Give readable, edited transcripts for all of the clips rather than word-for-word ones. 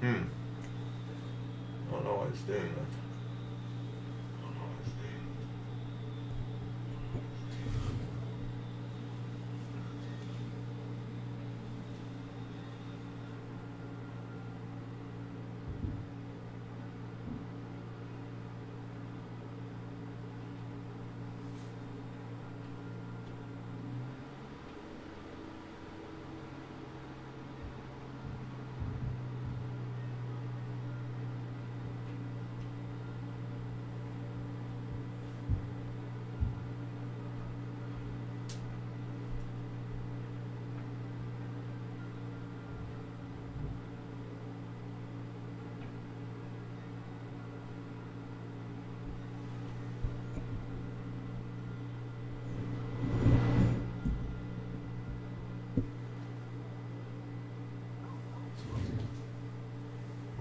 Hmm. I don't know why it's doing that.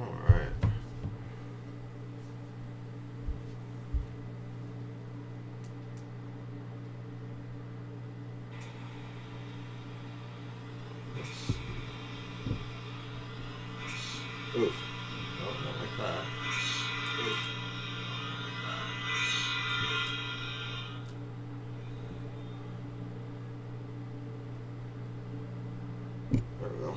Alright. Oof. No, not like that. Oof. There we go.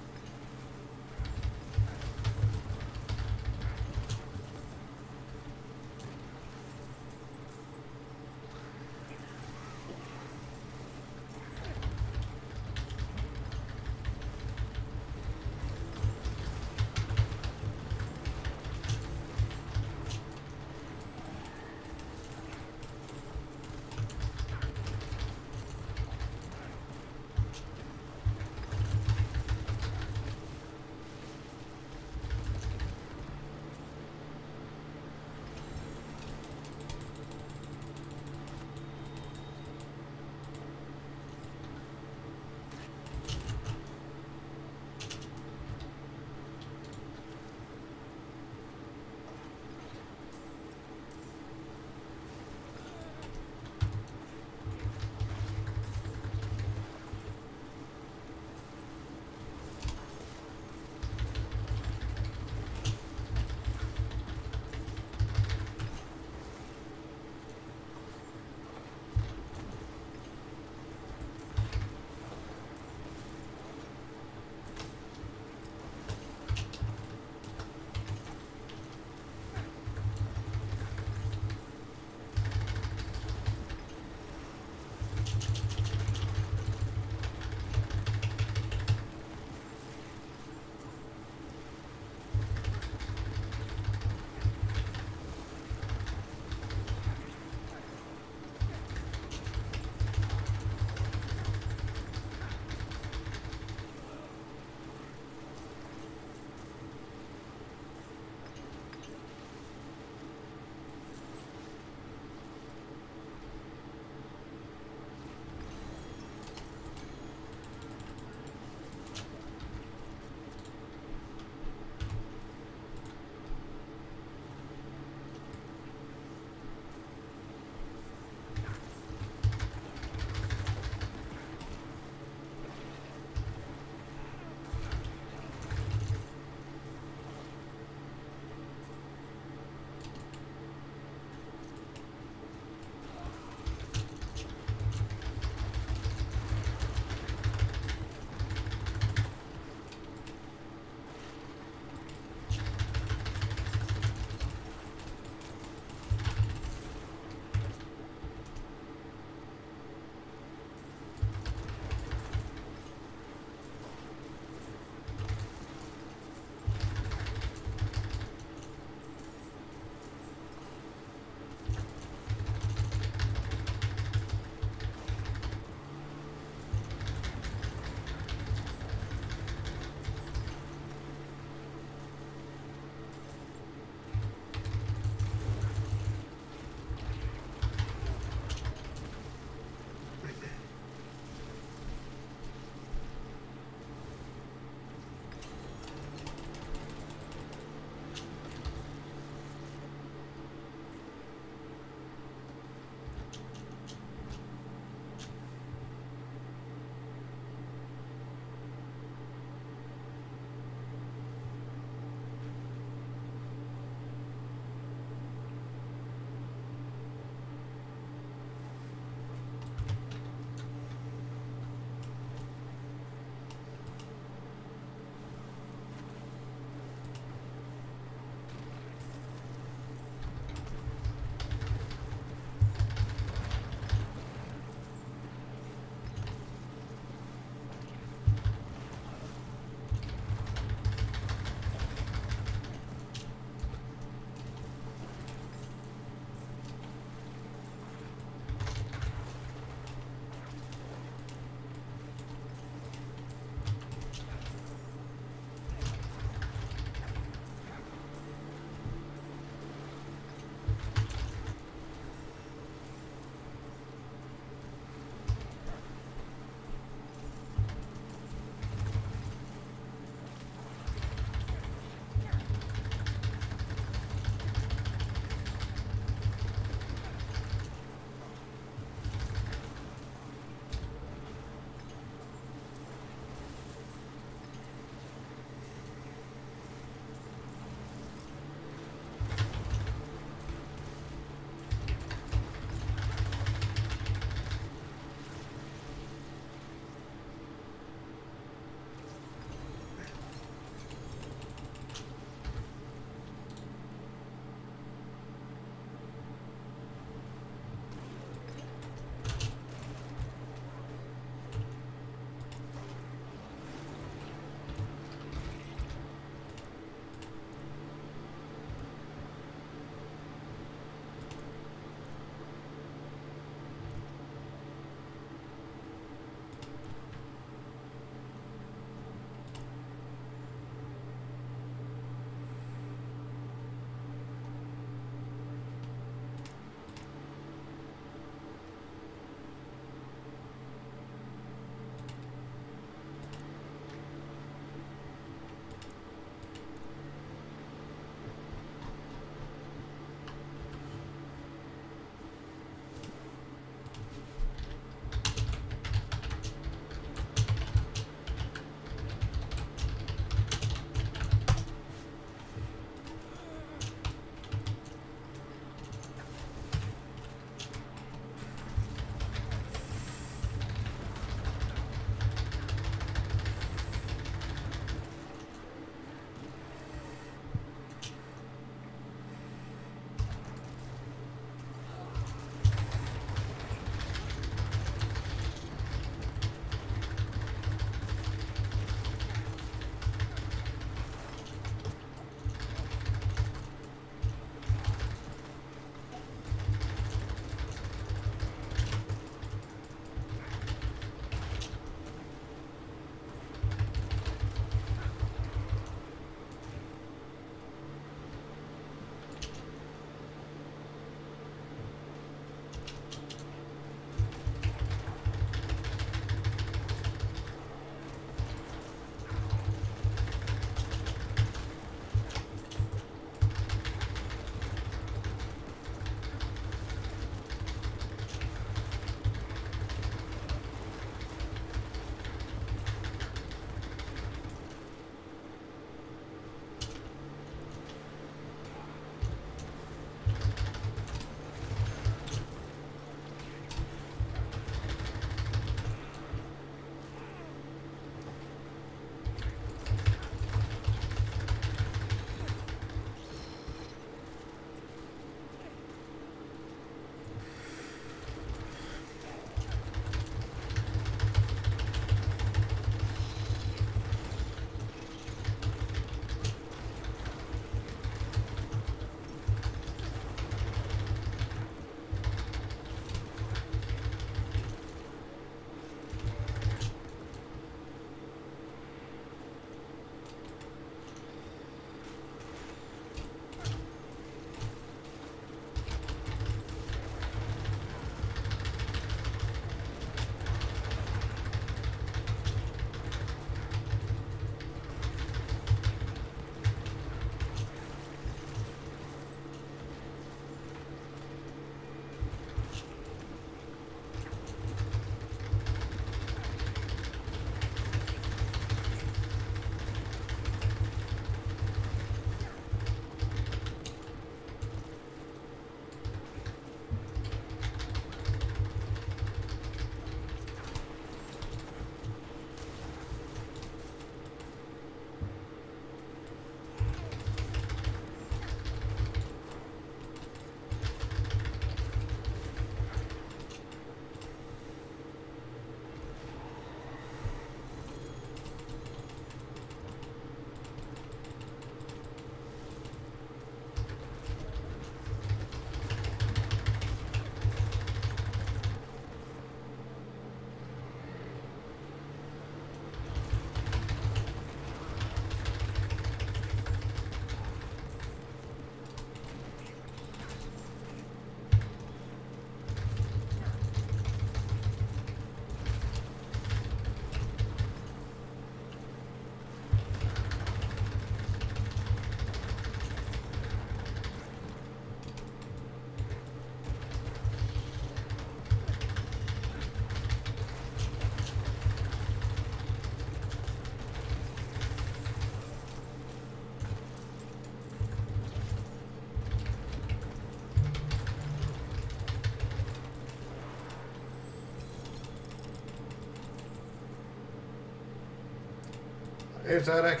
Hey, Zedek.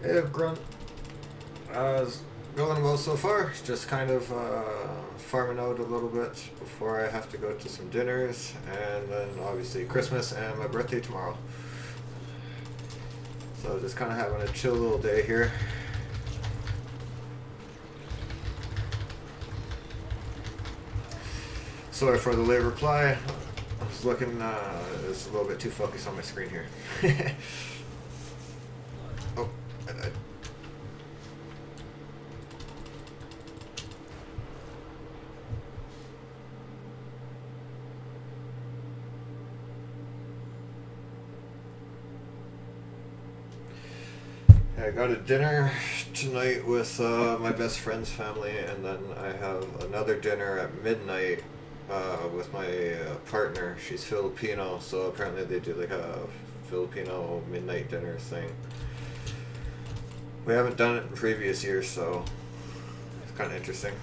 Hey, Grunt. It's going well so far. Just kind of farming out a little bit before I have to go to some dinners, and then obviously Christmas and my birthday tomorrow. So just kind of having a chill little day here. Sorry for the late reply. I was looking, it's a little bit too focused on my screen here. Oh, I died. I got a dinner tonight with my best friend's family, and then I have another dinner at midnight with my partner. She's Filipino, so apparently they do like a Filipino midnight dinner thing. We haven't done it in previous years, so it's kind of interesting.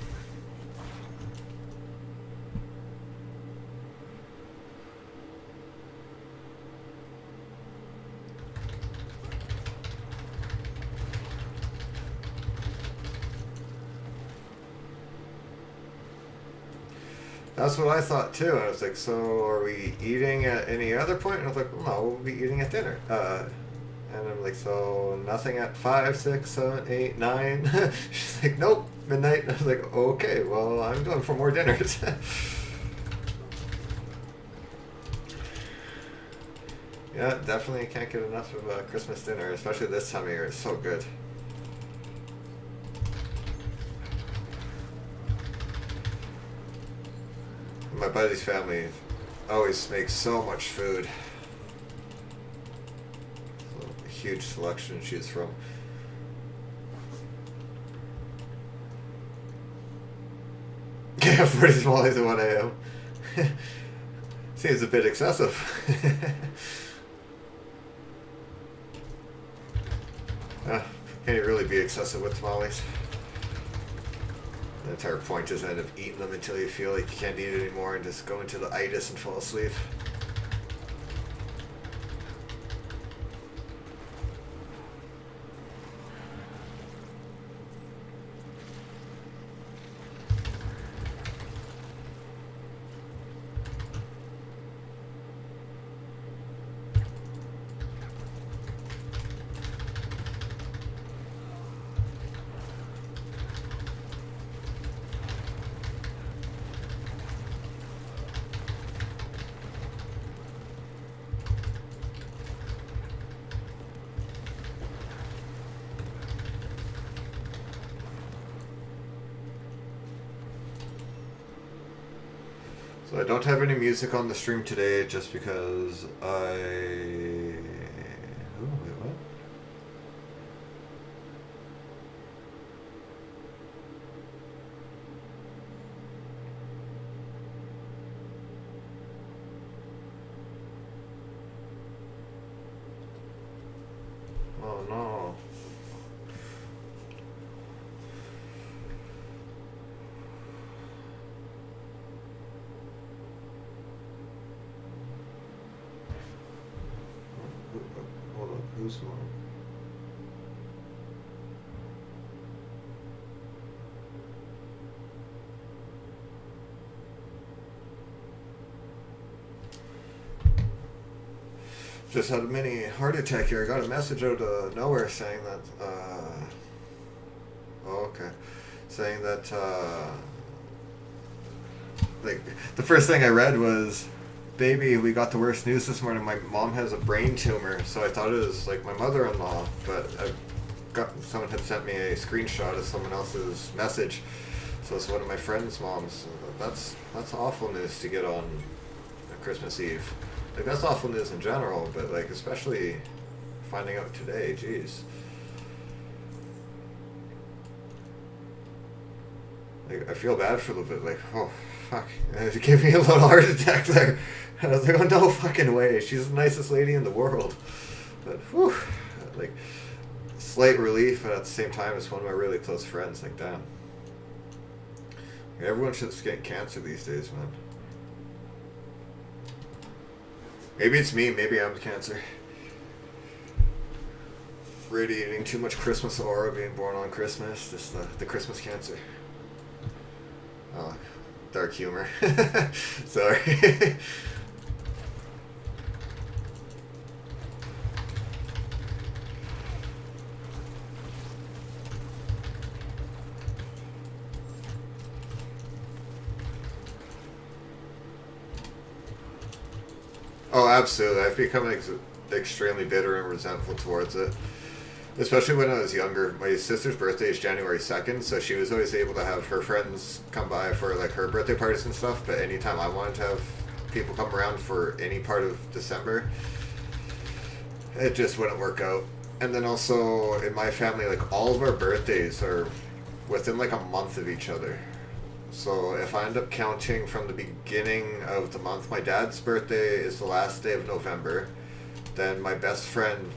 That's what I thought too. I was like, so are we eating at any other point? And I was like, well, no, we'll be eating at dinner. And I'm like, so nothing at 5, 6, 7, 8, 9? She's like, nope, midnight. I was like, okay, well, I'm going for more dinners. Yeah, definitely can't get enough of a Christmas dinner, especially this time of year. It's so good. My buddy's family always makes so much food. So, a huge selection to choose from. Yeah, 40 tamales at 1 a.m. Seems a bit excessive. Can you really be excessive with tamales? The entire point is end up eating them until you feel like you can't eat it anymore and just go into the itis and fall asleep. So I don't have any music on the stream today just because I... Oh, wait, what? Oh no. Hold on, who's mom? Just had a mini heart attack here. I got a message out of nowhere saying that, oh, okay. Saying that, like, the first thing I read was, baby, we got the worst news this morning. My mom has a brain tumor. So I thought it was, like, my mother-in-law, but someone had sent me a screenshot of someone else's message. So it's one of my friend's moms. That's awful news to get on Christmas Eve. Like, that's awful news in general, but, like, especially finding out today, jeez. Like, I feel bad for a little bit, like, oh, fuck. It gave me a little heart attack there. And I was like, oh, no fucking way. She's the nicest lady in the world. But, whew, like, slight relief, but at the same time, it's one of my really close friends. Like, damn. Everyone should just get cancer these days, man. Maybe it's me. Maybe I'm cancer. radiating too much Christmas aura, being born on Christmas. Just the Christmas cancer. Oh, dark humor. Sorry. Oh, absolutely. I've become extremely bitter and resentful towards it. Especially when I was younger. My sister's birthday is January 2nd, so she was always able to have her friends come by for like her birthday parties and stuff, but anytime I wanted to have people come around for any part of December, it just wouldn't work out. And then also in my family, like all of our birthdays are within like a month of each other. So if I end up counting from the beginning of the month, my dad's birthday is the last day of November. Then my best friend,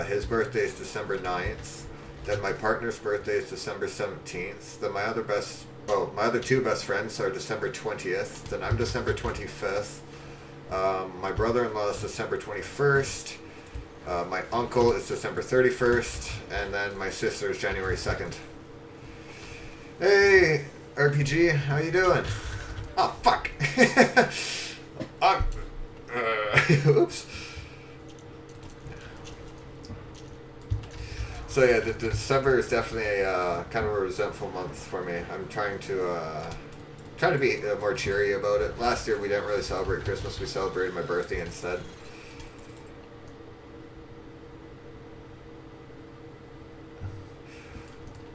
his birthday is December 9th. Then my partner's birthday is December 17th. Then my other two best friends are December 20th. Then I'm December 25th. My brother-in-law is December 21st. My uncle is December 31st. And then my sister is January 2nd. Hey! RPG, how you doing? Oh, fuck. Oops. So yeah, December is definitely a kind of a resentful month for me. I'm trying to be more cheery about it. Last year we didn't really celebrate Christmas. We celebrated my birthday instead.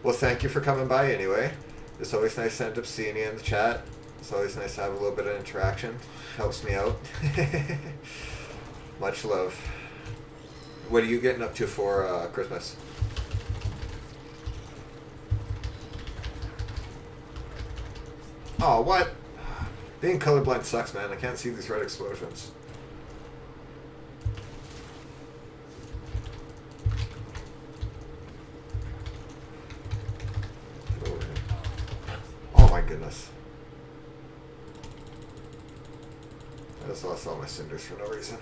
Well, thank you for coming by anyway. It's always nice to end up seeing you in the chat. It's always nice to have a little bit of interaction. Helps me out. Much love. What are you getting up to for Christmas? Oh, what? Being colorblind sucks, man. I can't see these red explosions. Oh my goodness. I just lost all my cinders for no reason.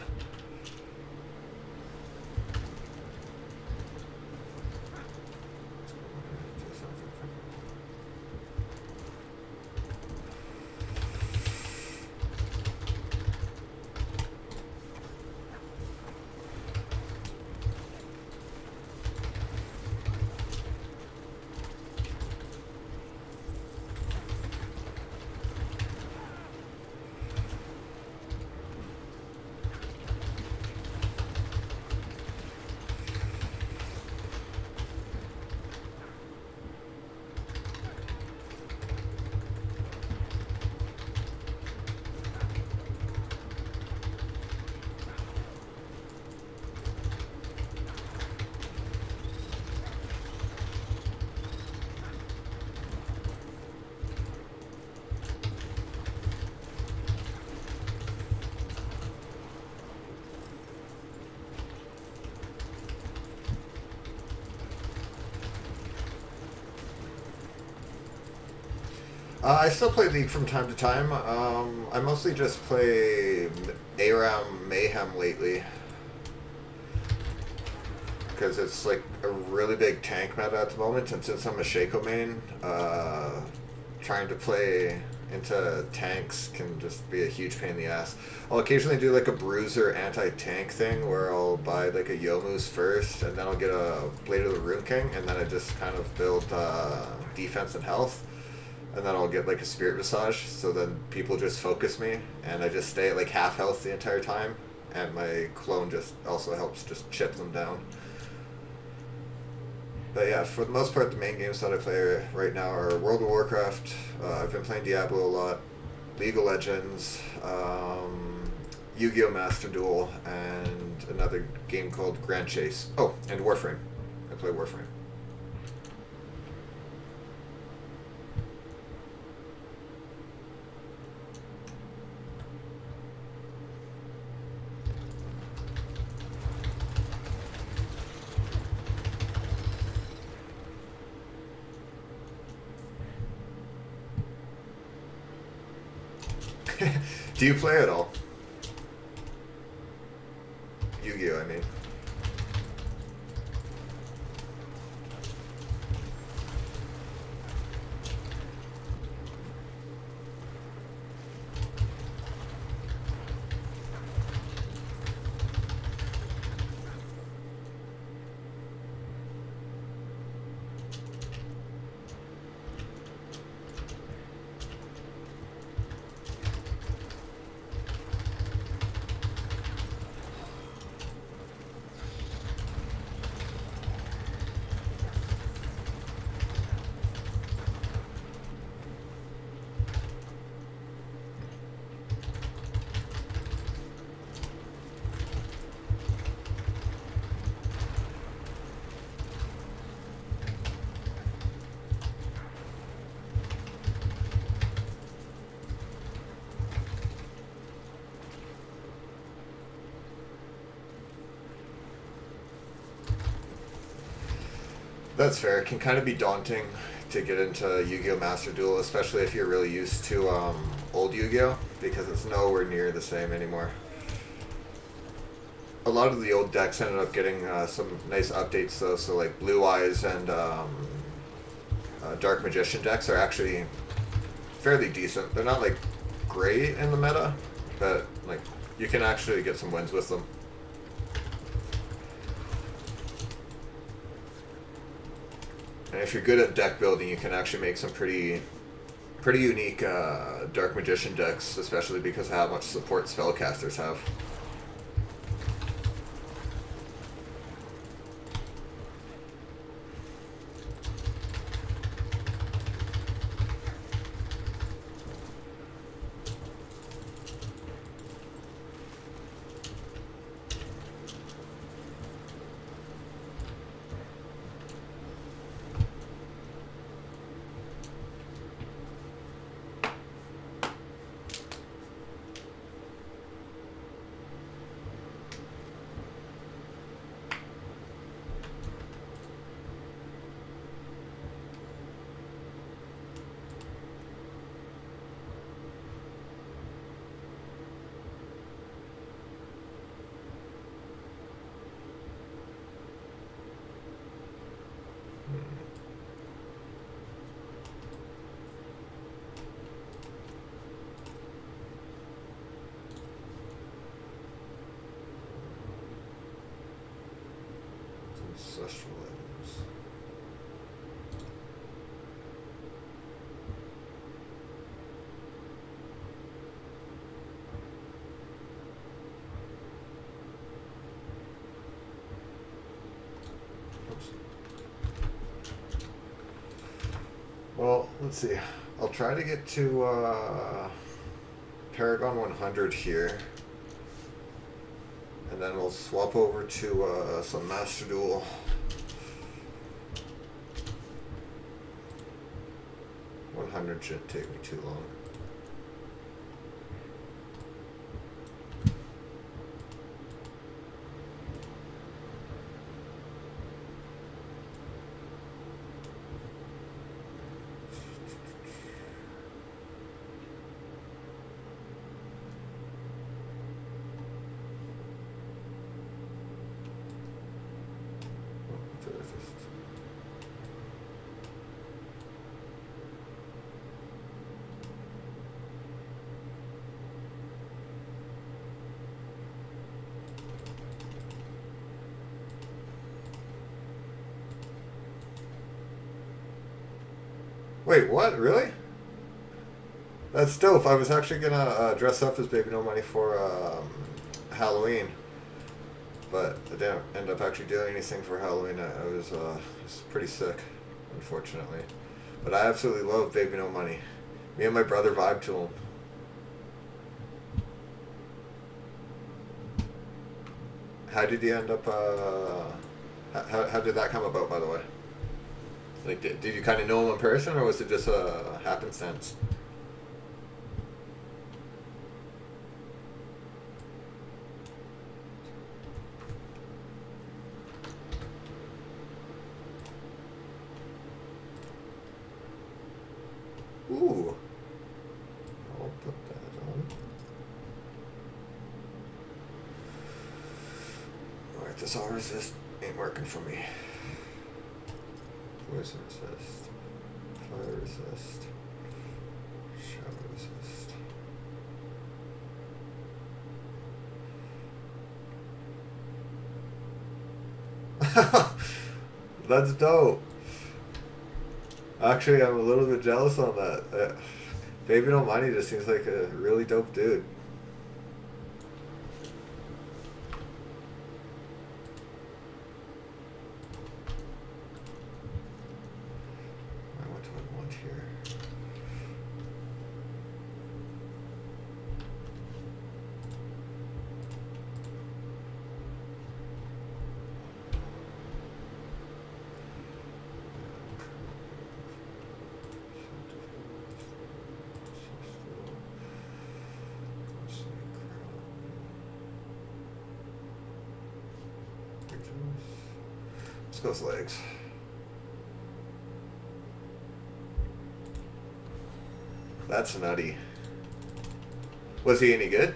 I still play League from time to time. I mostly just play ARAM Mayhem lately. Because it's like a really big tank meta at the moment, and since I'm a Shaco main, trying to play into tanks can just be a huge pain in the ass. I'll occasionally do like a bruiser anti-tank thing where I'll buy like a Yomu's first, and then I'll get a Blade of the Rune King, and then I just kind of build defense and health. And then I'll get like a Spirit Visage, so then people just focus me, and I just stay at like half health the entire time, and my clone just also helps just chip them down. But yeah, for the most part, the main games that I play right now are World of Warcraft, I've been playing Diablo a lot, League of Legends, Yu-Gi-Oh! Master Duel, and another game called Grand Chase. Oh, and Warframe. I play Warframe. Do you play at all? Yu-Gi-Oh, I mean. That's fair. It can kind of be daunting to get into Yu-Gi-Oh! Master Duel, especially if you're really used to old Yu-Gi-Oh! Because it's nowhere near the same anymore. A lot of the old decks ended up getting some nice updates though, so like Blue Eyes and Dark Magician decks are actually fairly decent. They're not like great in the meta, but like you can actually get some wins with them. And if you're good at deck building, you can actually make some pretty unique Dark Magician decks, especially because of how much support spellcasters have. Ancestral items. Oops. Well, let's see. I'll try to get to Paragon 100 here. And then we'll swap over to some Master Duel. Shouldn't take me too long. Wait, what? Really? That's dope. I was actually gonna dress up as Baby No Money for Halloween, but I didn't end up actually doing anything for Halloween. I was pretty sick, unfortunately. But I absolutely love Baby No Money. Me and my brother vibe to him. How did you end up? How did that come about, by the way? Like, did you kind of know him in person, or was it just a happenstance? Ooh. I'll put that on. Alright, this all resist ain't working for me. Poison resist, fire resist, shadow resist. That's dope. Actually, I'm a little bit jealous on that. Baby No Money just seems like a really dope dude. What do I want here? Let's go with legs. That's nutty. Was he any good?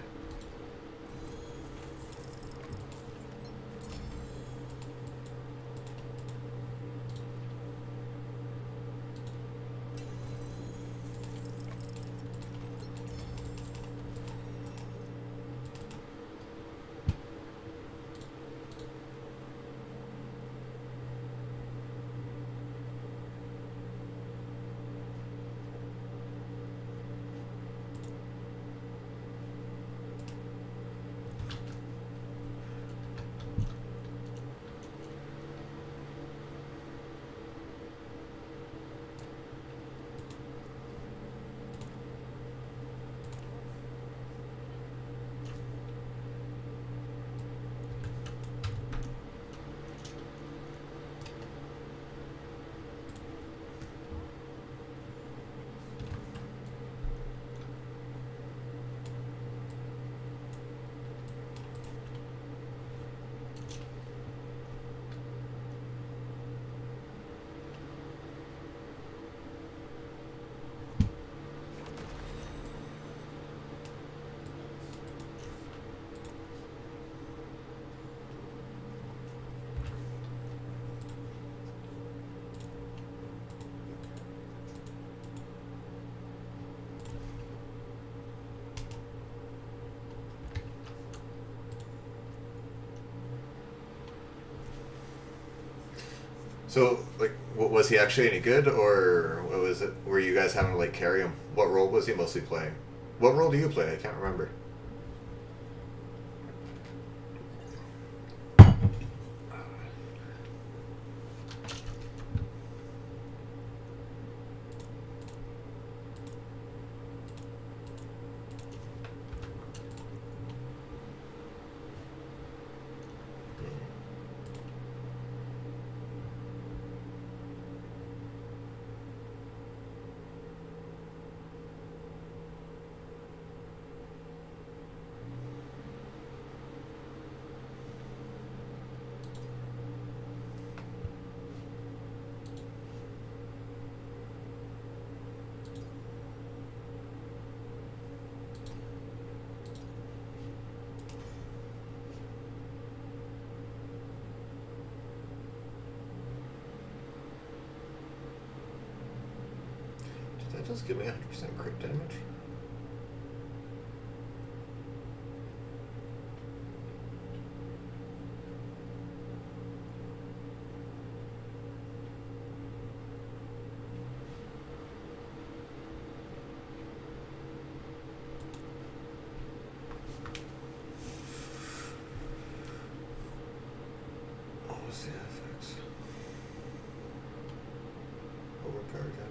So, like, was he actually any good, or what was it? Were you guys having to like carry him? What role was he mostly playing? What role do you play? I can't remember. Did that just give me 100% crit damage? What was the FX? Overpower damage.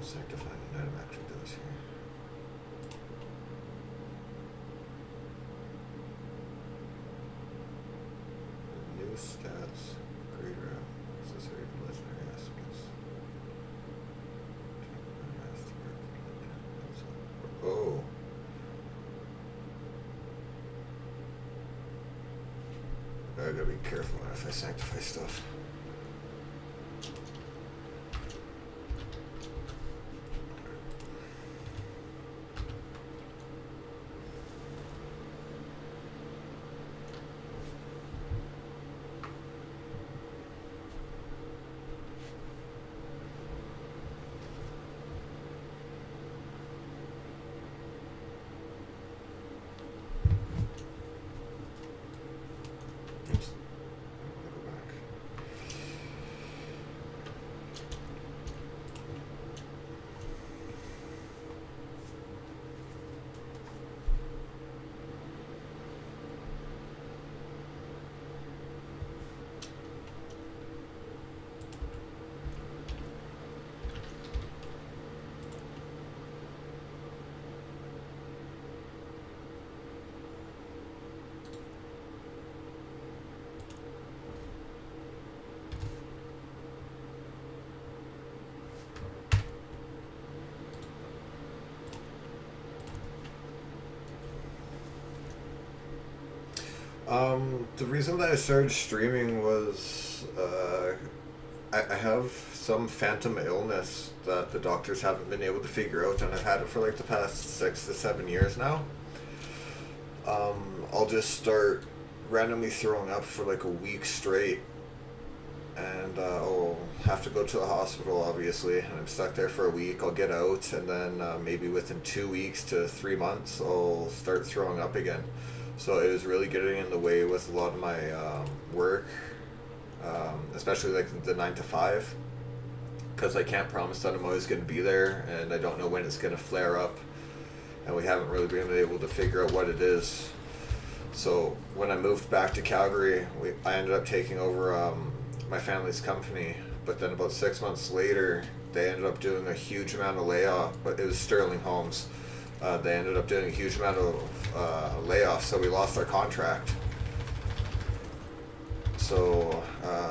Sanctifying an item actually does here. New stats, greater accessory, legendary aspects. Oh. I gotta be careful if I sanctify stuff. Oops. I'll go back. The reason that I started streaming was I have some phantom illness that the doctors haven't been able to figure out, and I've had it for like the past 6 to 7 years now. I'll just start randomly throwing up for like a week straight, and I'll have to go to the hospital, obviously, and I'm stuck there for a week. I'll get out, and then maybe within 2 weeks to 3 months, I'll start throwing up again. So it was really getting in the way with a lot of my work, especially like the 9 to 5, because I can't promise that I'm always going to be there, and I don't know when it's going to flare up, and we haven't really been able to figure out what it is. So when I moved back to Calgary, I ended up taking over my family's company, but then about 6 months later, they ended up doing a huge amount of layoff, but it was Sterling Homes. They ended up doing a huge amount of layoffs, so we lost our contract. So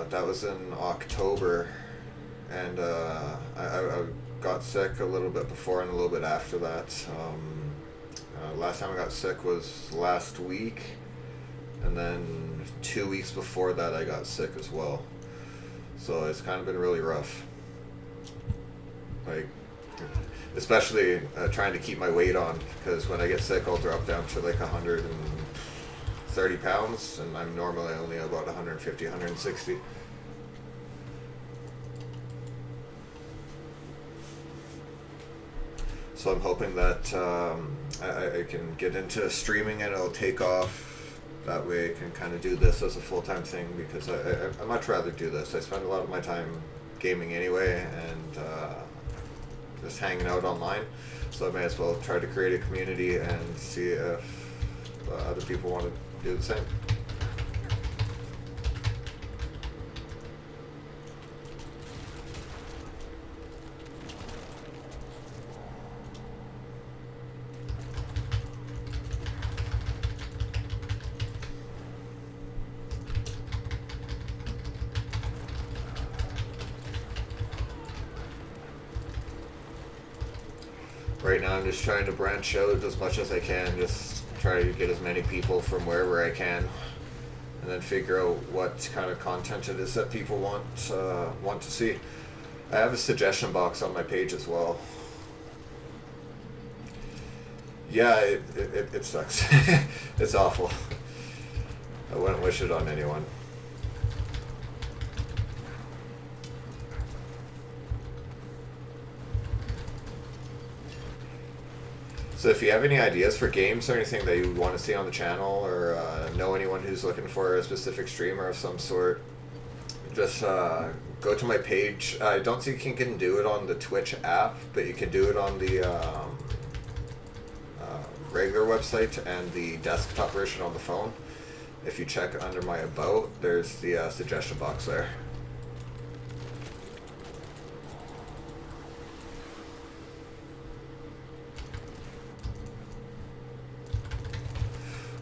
that was in October, and I got sick a little bit before and a little bit after that. Last time I got sick was last week, and then 2 weeks before that I got sick as well. So it's kind of been really rough. Like, especially trying to keep my weight on, because when I get sick I'll drop down to like 130 pounds, and I'm normally only about 150, 160. So I'm hoping that I can get into streaming and it'll take off. That way I can kind of do this as a full-time thing, because I much rather do this. I spend a lot of my time gaming anyway, and just hanging out online, so I may as well try to create a community and see if other people want to do the same. Right now I'm just trying to branch out as much as I can, just try to get as many people from wherever I can, and then figure out what kind of content it is that people want to see. I have a suggestion box on my page as well. Yeah, it sucks. It's awful. I wouldn't wish it on anyone. So if you have any ideas for games or anything that you want to see on the channel, or know anyone who's looking for a specific streamer of some sort, just go to my page. I don't think you can do it on the Twitch app, but you can do it on the regular website and the desktop version on the phone. If you check under my About, there's the suggestion box there.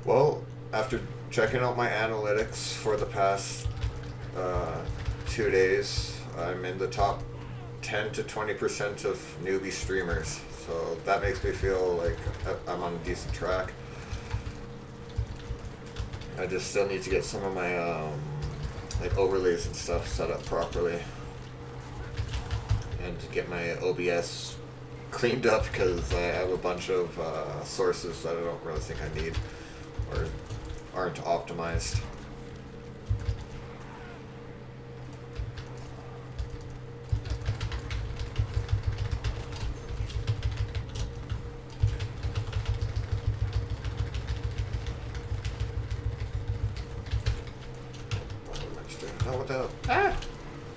Well, after checking out my analytics for the past 2 days, I'm in the top 10 to 20% of newbie streamers. So that makes me feel like I'm on a decent track. I just still need to get some of my like overlays and stuff set up properly, and to get my OBS cleaned up, because I have a bunch of sources that I don't really think I need or aren't optimized. Oh, what the hell? Ah! I'm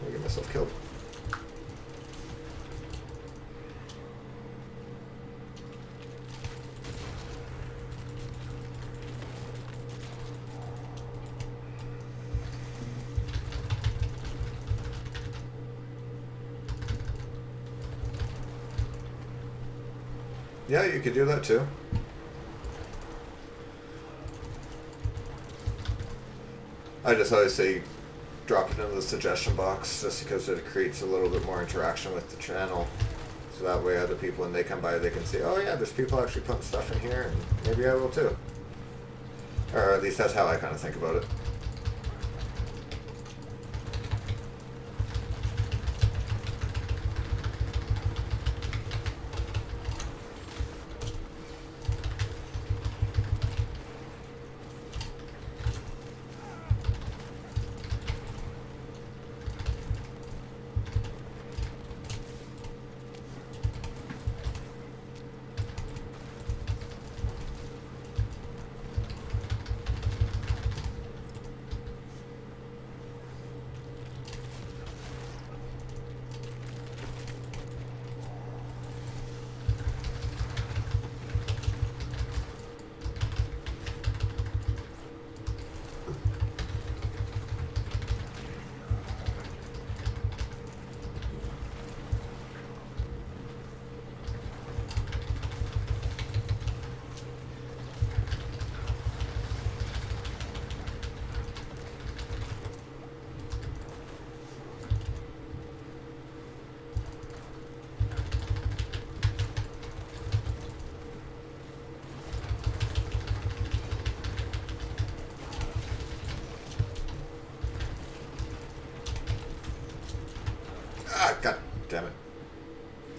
gonna get myself killed. Yeah, you could do that too. I just always say drop it into the suggestion box, just because it creates a little bit more interaction with the channel. So that way other people, when they come by, they can see, oh yeah, there's people actually putting stuff in here, and maybe I will too. Or at least that's how I kind of think about it. Ah, god damn it.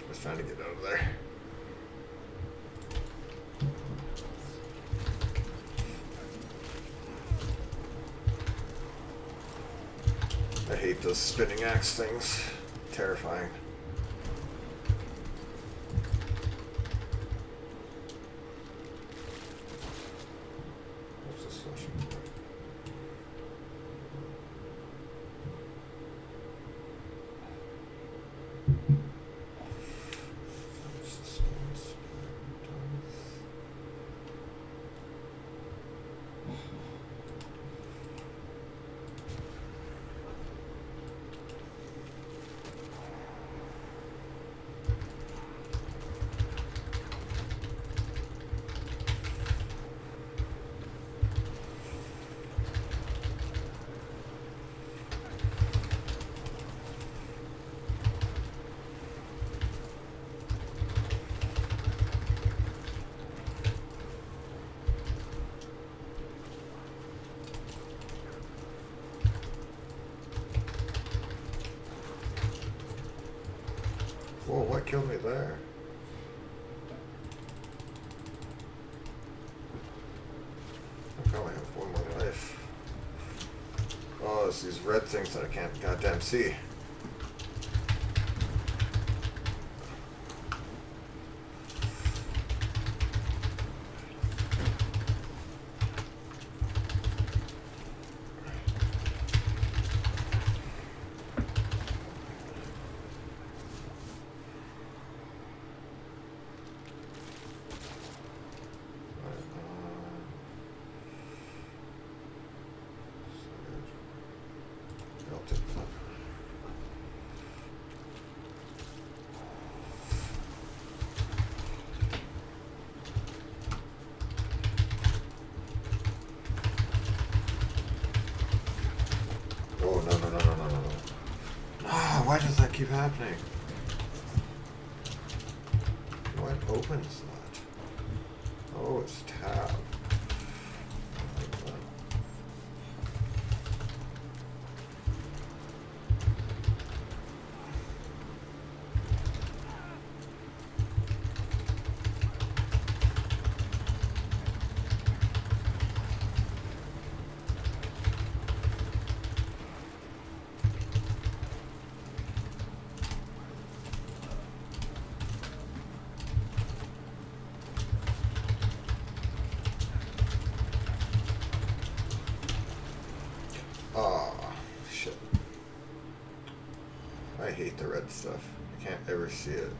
I was trying to get out of there. I hate those spinning axe things. Terrifying. What's this session? Whoa, what killed me there? I only have one more life. Oh, it's these red things that I can't goddamn see. Oh, no, no, no, no, no, no, no. Ah, why does that keep happening? What opens that? Oh, it's tab. Oh, shit. I hate the red stuff. I can't ever see it.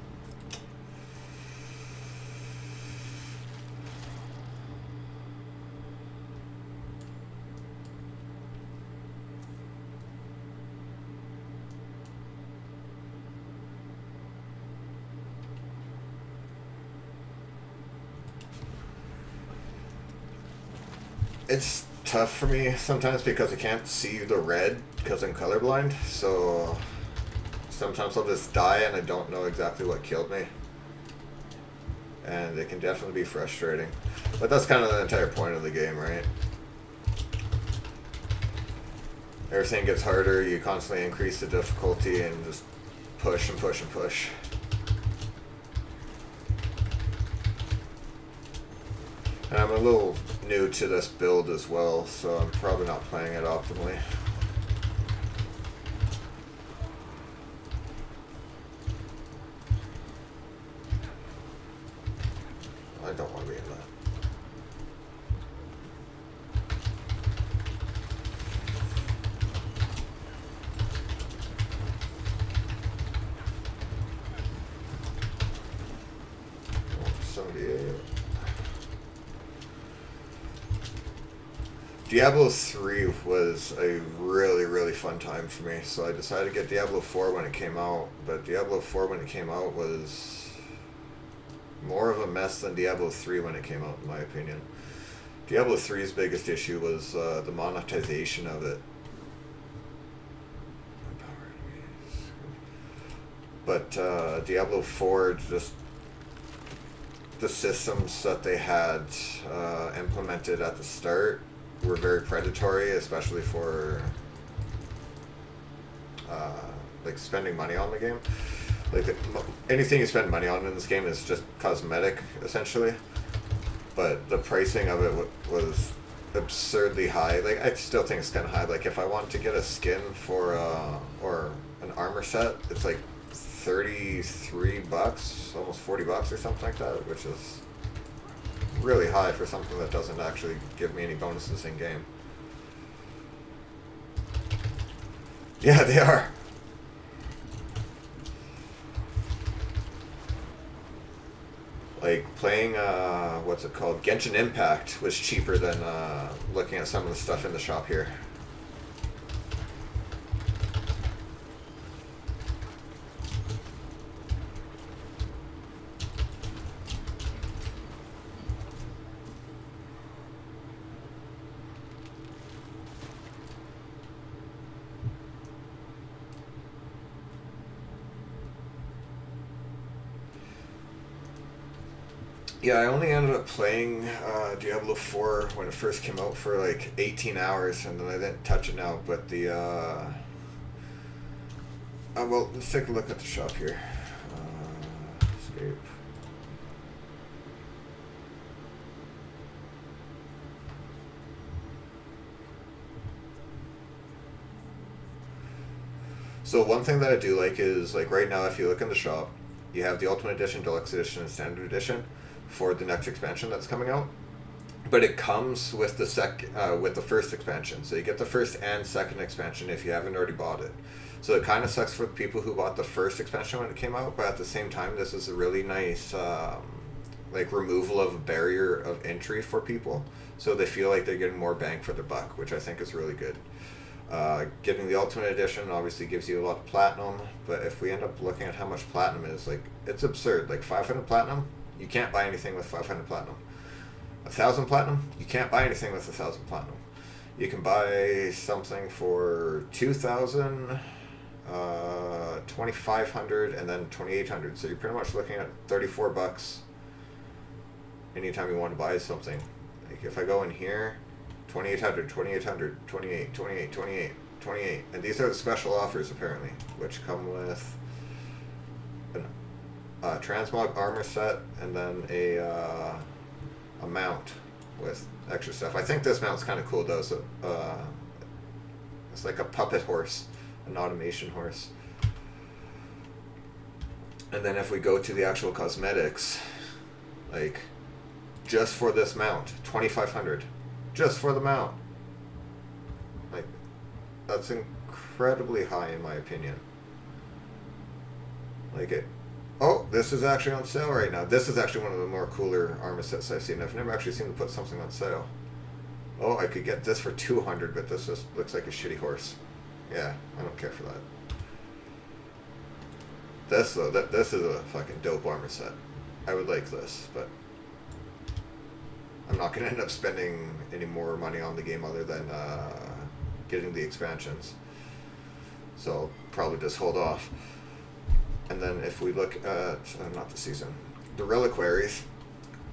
It's tough for me sometimes because I can't see the red because I'm colorblind, so sometimes I'll just die and I don't know exactly what killed me. And it can definitely be frustrating. But that's kind of the entire point of the game, right? everything gets harder. You constantly increase the difficulty and just push and push and push. And I'm a little new to this build as well, so I'm probably not playing it optimally. I don't want to be in that. Diablo 3 was a really, really fun time for me, so I decided to get Diablo 4 when it came out, but Diablo 4 when it came out was more of a mess than Diablo 3 when it came out, in my opinion. Diablo 3's biggest issue was the monetization of it. But Diablo 4, just the systems that they had implemented at the start were very predatory, especially for like spending money on the game. Like anything you spend money on in this game is just cosmetic, essentially. But the pricing of it was absurdly high. Like I still think it's kind of high. Like if I want to get a skin for or an armor set, it's like $33, almost $40 or something like that, which is really high for something that doesn't actually give me any bonuses in game. Yeah, they are. Like playing what's it called? Genshin Impact was cheaper than looking at some of the stuff in the shop here. Yeah, I only ended up playing Diablo 4 when it first came out for like 18 hours, and then I didn't touch it now, but the... well, let's take a look at the shop here. Escape. So one thing that I do like is, like right now, if you look in the shop, you have the Ultimate Edition, Deluxe Edition, and Standard Edition for the next expansion that's coming out, but it comes with the with the first expansion. So you get the first and second expansion if you haven't already bought it. So it kind of sucks for the people who bought the first expansion when it came out, but at the same time, this is a really nice like removal of a barrier of entry for people, so they feel like they're getting more bang for their buck, which I think is really good. Getting the Ultimate Edition obviously gives you a lot of platinum, but if we end up looking at how much platinum is, like, it's absurd. Like 500 platinum, you can't buy anything with 500 platinum. 1,000 platinum, you can't buy anything with 1,000 platinum. You can buy something for 2,000, 2,500, and then 2,800. So you're pretty much looking at $34 anytime you want to buy something. Like if I go in here, 2,800, 2,800, 28, 28, 28, 28. And these are the special offers, apparently, which come with a transmog armor set and then a mount with extra stuff. I think this mount's kind of cool, though. So it's like a puppet horse, an automation horse. And then if we go to the actual cosmetics, like, just for this mount, 2,500. Just for the mount. Like, that's incredibly high in my opinion. Like it. Oh, this is actually on sale right now. This is actually one of the more cooler armor sets I've seen. I've never actually seen them put something on sale. Oh, I could get this for 200, but this just looks like a shitty horse. Yeah, I don't care for that. This though, this is a fucking dope armor set. I would like this, but I'm not going to end up spending any more money on the game other than getting the expansions. So I'll probably just hold off. And then if we look at, not the season, the reliquaries,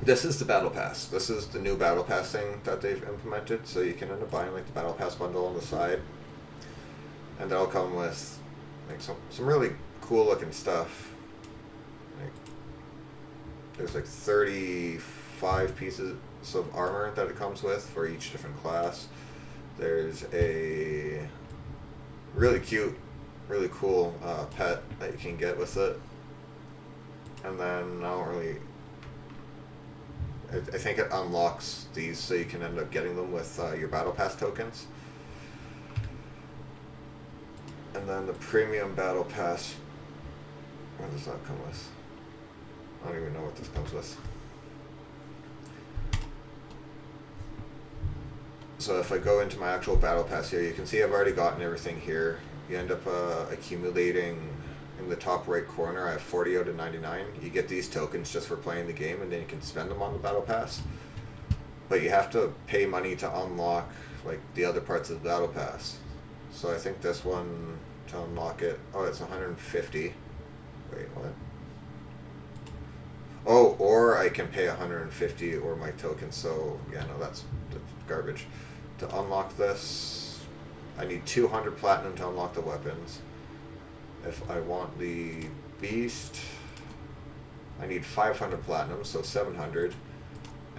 this is the battle pass. This is the new battle pass thing that they've implemented. So you can end up buying like the battle pass bundle on the side. and they'll come with like some really cool looking stuff. Like, there's like 35 pieces of armor that it comes with for each different class. There's a really cute, really cool pet that you can get with it. And then I think it unlocks these so you can end up getting them with your battle pass tokens. And then the premium battle pass, what does that come with? I don't even know what this comes with. So if I go into my actual battle pass here, you can see I've already gotten everything here. You end up accumulating in the top right corner. I have 40 out of 99. You get these tokens just for playing the game, and then you can spend them on the battle pass. But you have to pay money to unlock like the other parts of the battle pass. So I think this one, to unlock it, oh, it's 150. Wait, what? Oh, or I can pay 150 or my tokens. So yeah, no, that's garbage. To unlock this, I need 200 platinum to unlock the weapons. If I want the beast, I need 500 platinum, so 700.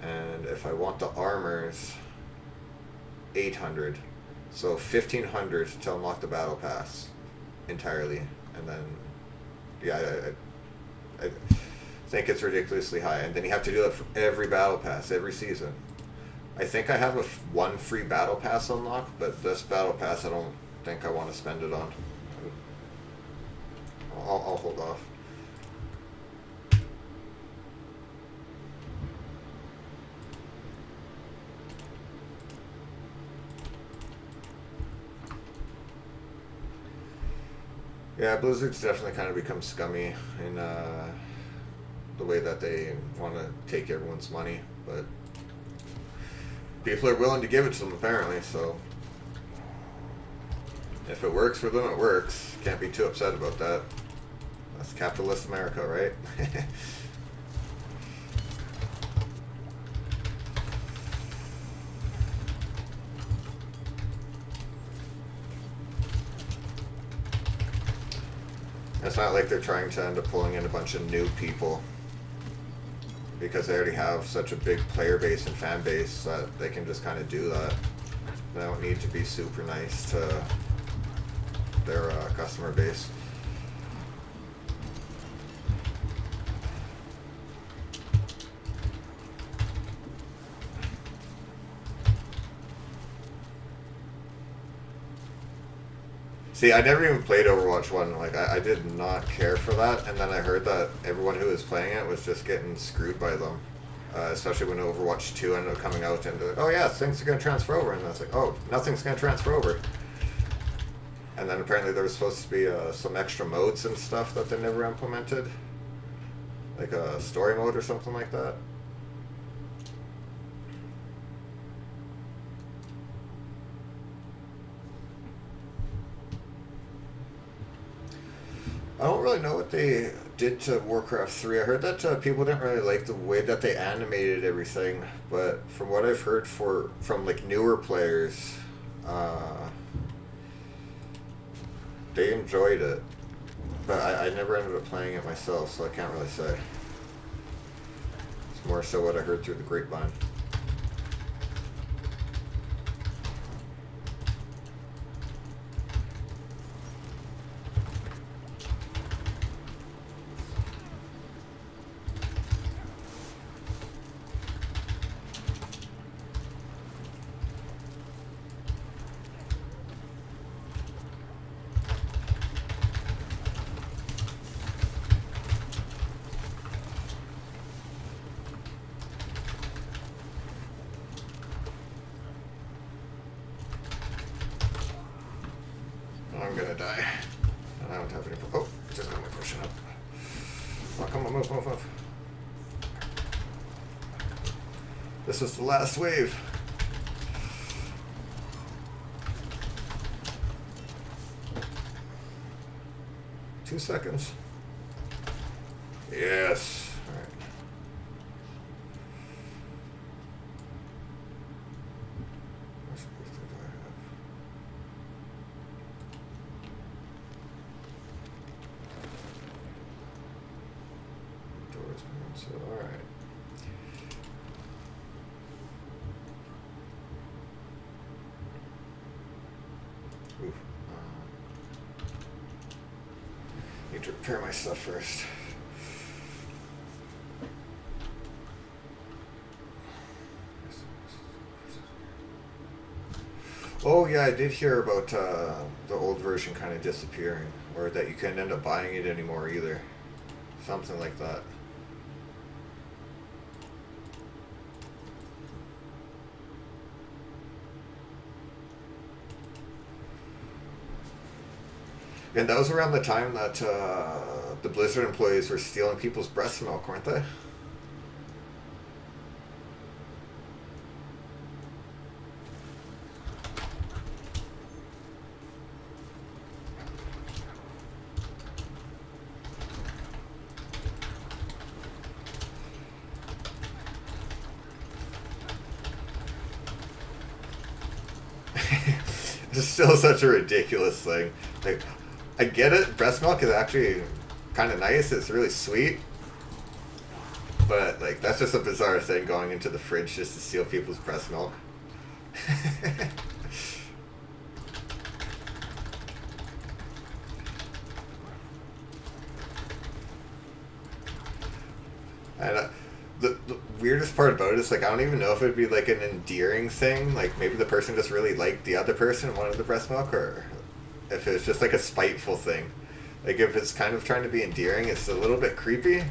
And if I want the armors, 800. So 1500 to unlock the battle pass entirely. And then, yeah, I think it's ridiculously high. And then you have to do it for every battle pass, every season. I think I have one free battle pass unlocked, but this battle pass I don't think I want to spend it on. I'll hold off. Yeah, Blizzard's definitely kind of become scummy in the way that they want to take everyone's money, but people are willing to give it to them apparently, so if it works for them, it works. Can't be too upset about that. That's capitalist America, right? It's not like they're trying to end up pulling in a bunch of new people, because they already have such a big player base and fan base that they can just kind of do that. They don't need to be super nice to their customer base. See, I never even played Overwatch 1. Like, I did not care for that, and then I heard that everyone who was playing it was just getting screwed by them. Especially when Overwatch 2 ended up coming out, and they're like, oh yeah, things are going to transfer over, and I was like, oh, nothing's going to transfer over. And then apparently there was supposed to be some extra modes and stuff that they never implemented. Like a story mode or something like that. I don't really know what they did to Warcraft 3. I heard that people didn't really like the way that they animated everything, but from what I've heard from like newer players, they enjoyed it. But I never ended up playing it myself, so I can't really say. It's more so what I heard through the grapevine. I'm gonna die. And I don't have any. Oh, just got my pushing up. Oh, come on, move. This is the last wave. Two seconds. Yes. All right. So, alright. Ooh. Need to repair my stuff first. Oh yeah, I did hear about the old version kind of disappearing, or that you couldn't end up buying it anymore either. Something like that. And that was around the time that the Blizzard employees were stealing people's breast milk, weren't they? It's still such a ridiculous thing. Like, I get it. Breast milk is actually kind of nice. It's really sweet. But, like, that's just a bizarre thing, going into the fridge just to steal people's breast milk. And the weirdest part about it is, like, I don't even know if it'd be, like, an endearing thing. Like, maybe the person just really liked the other person and wanted the breast milk, or if it's just, like, a spiteful thing. Like, if it's kind of trying to be endearing, it's a little bit creepy.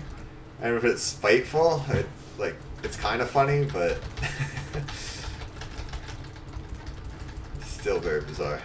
And if it's spiteful, it's kind of funny, but still very bizarre.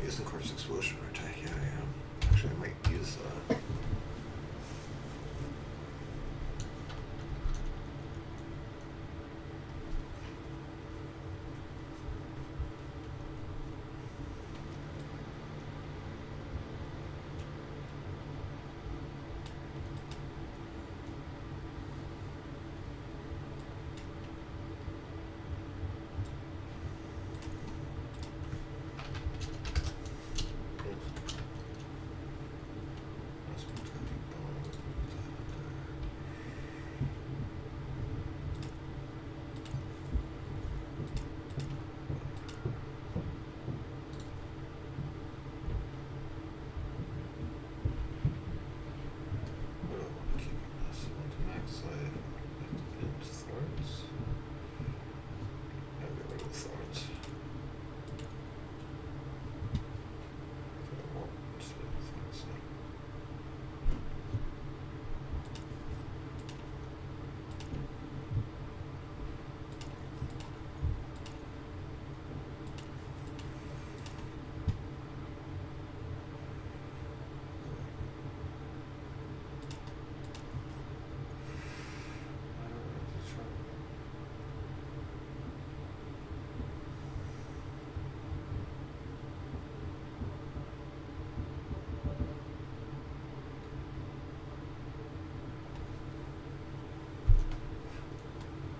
Using corpse explosion, aren't I? Yeah, I am. Actually, I might use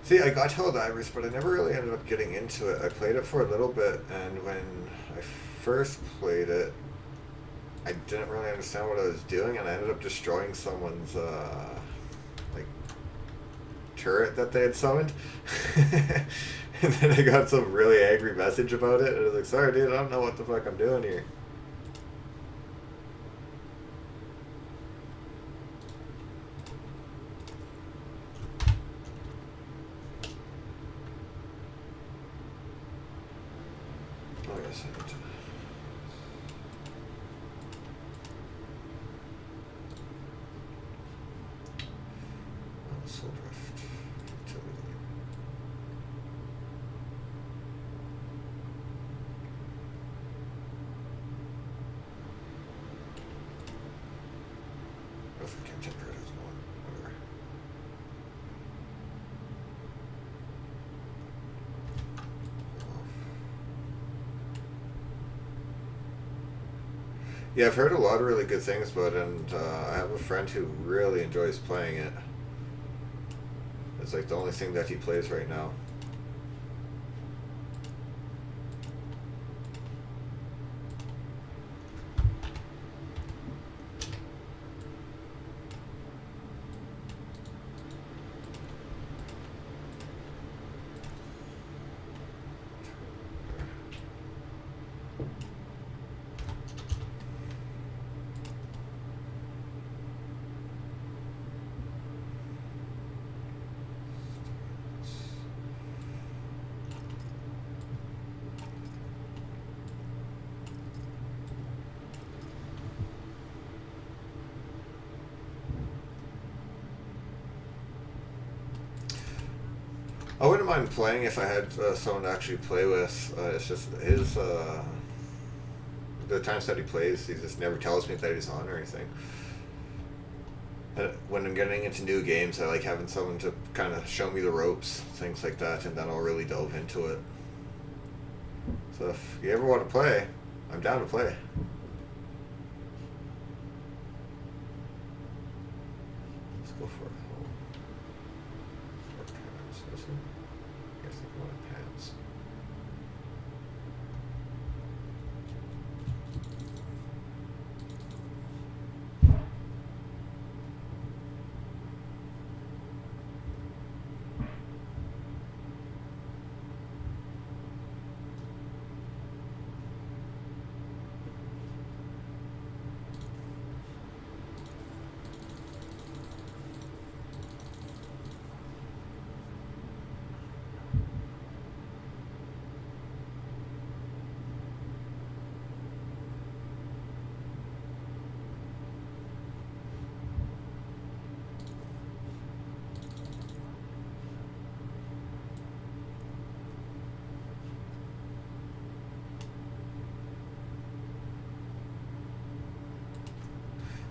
See, I got Helldivers, but I never really ended up getting into it. I played it for a little bit, and when I first played it, I didn't really understand what I was doing, and I ended up destroying someone's like turret that they had summoned. And then I got some really angry message about it, and I was like, "Sorry, dude, I don't know what the fuck I'm doing here." Oh yes, I need to. Soul Drift. Utility. I can't temper it as one. Whatever. Yeah, I've heard a lot of really good things about it, and I have a friend who really enjoys playing it. It's like the only thing that he plays right now. I wouldn't mind playing if I had someone to actually play with. It's just his the times that he plays, he just never tells me that he's on or anything. When I'm getting into new games, I like having someone to kind of show me the ropes, things like that, and then I'll really delve into it. So if you ever want to play, I'm down to play. Let's go for it. I guess I wanted pants.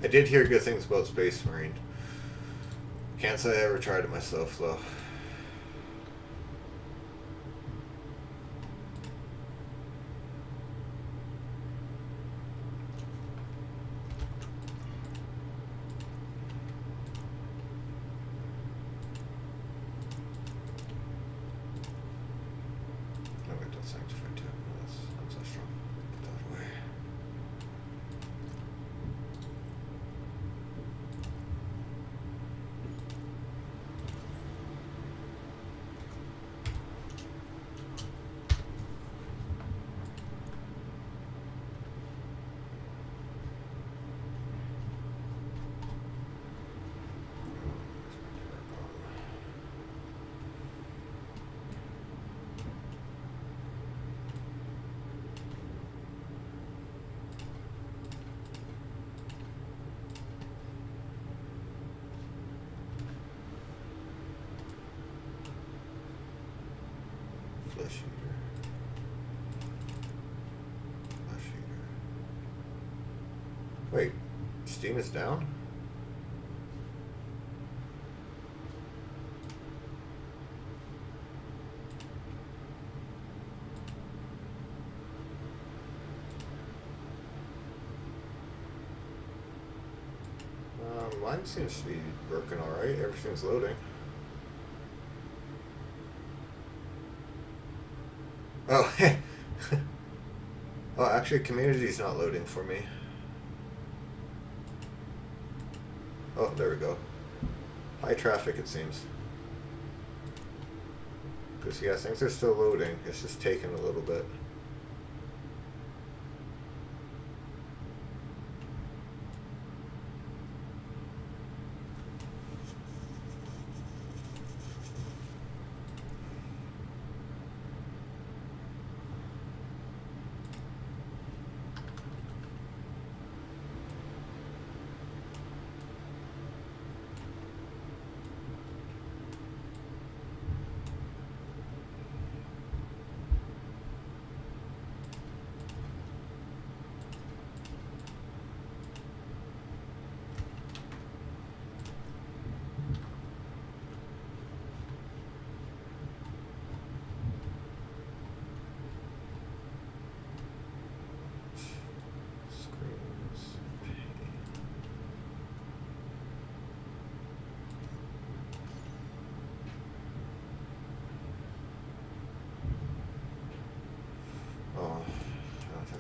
I did hear good things about Space Marine. Can't say I ever tried it myself, though. No, it does sanctify too. That's so strong. Put that away. Flesh eater. Flesh eater. Wait, Steam is down? Mine seems to be working alright. Everything's loading. Oh, actually, community's not loading for me. Oh, there we go. High traffic, it seems. Because, yeah, things are still loading. It's just taking a little bit.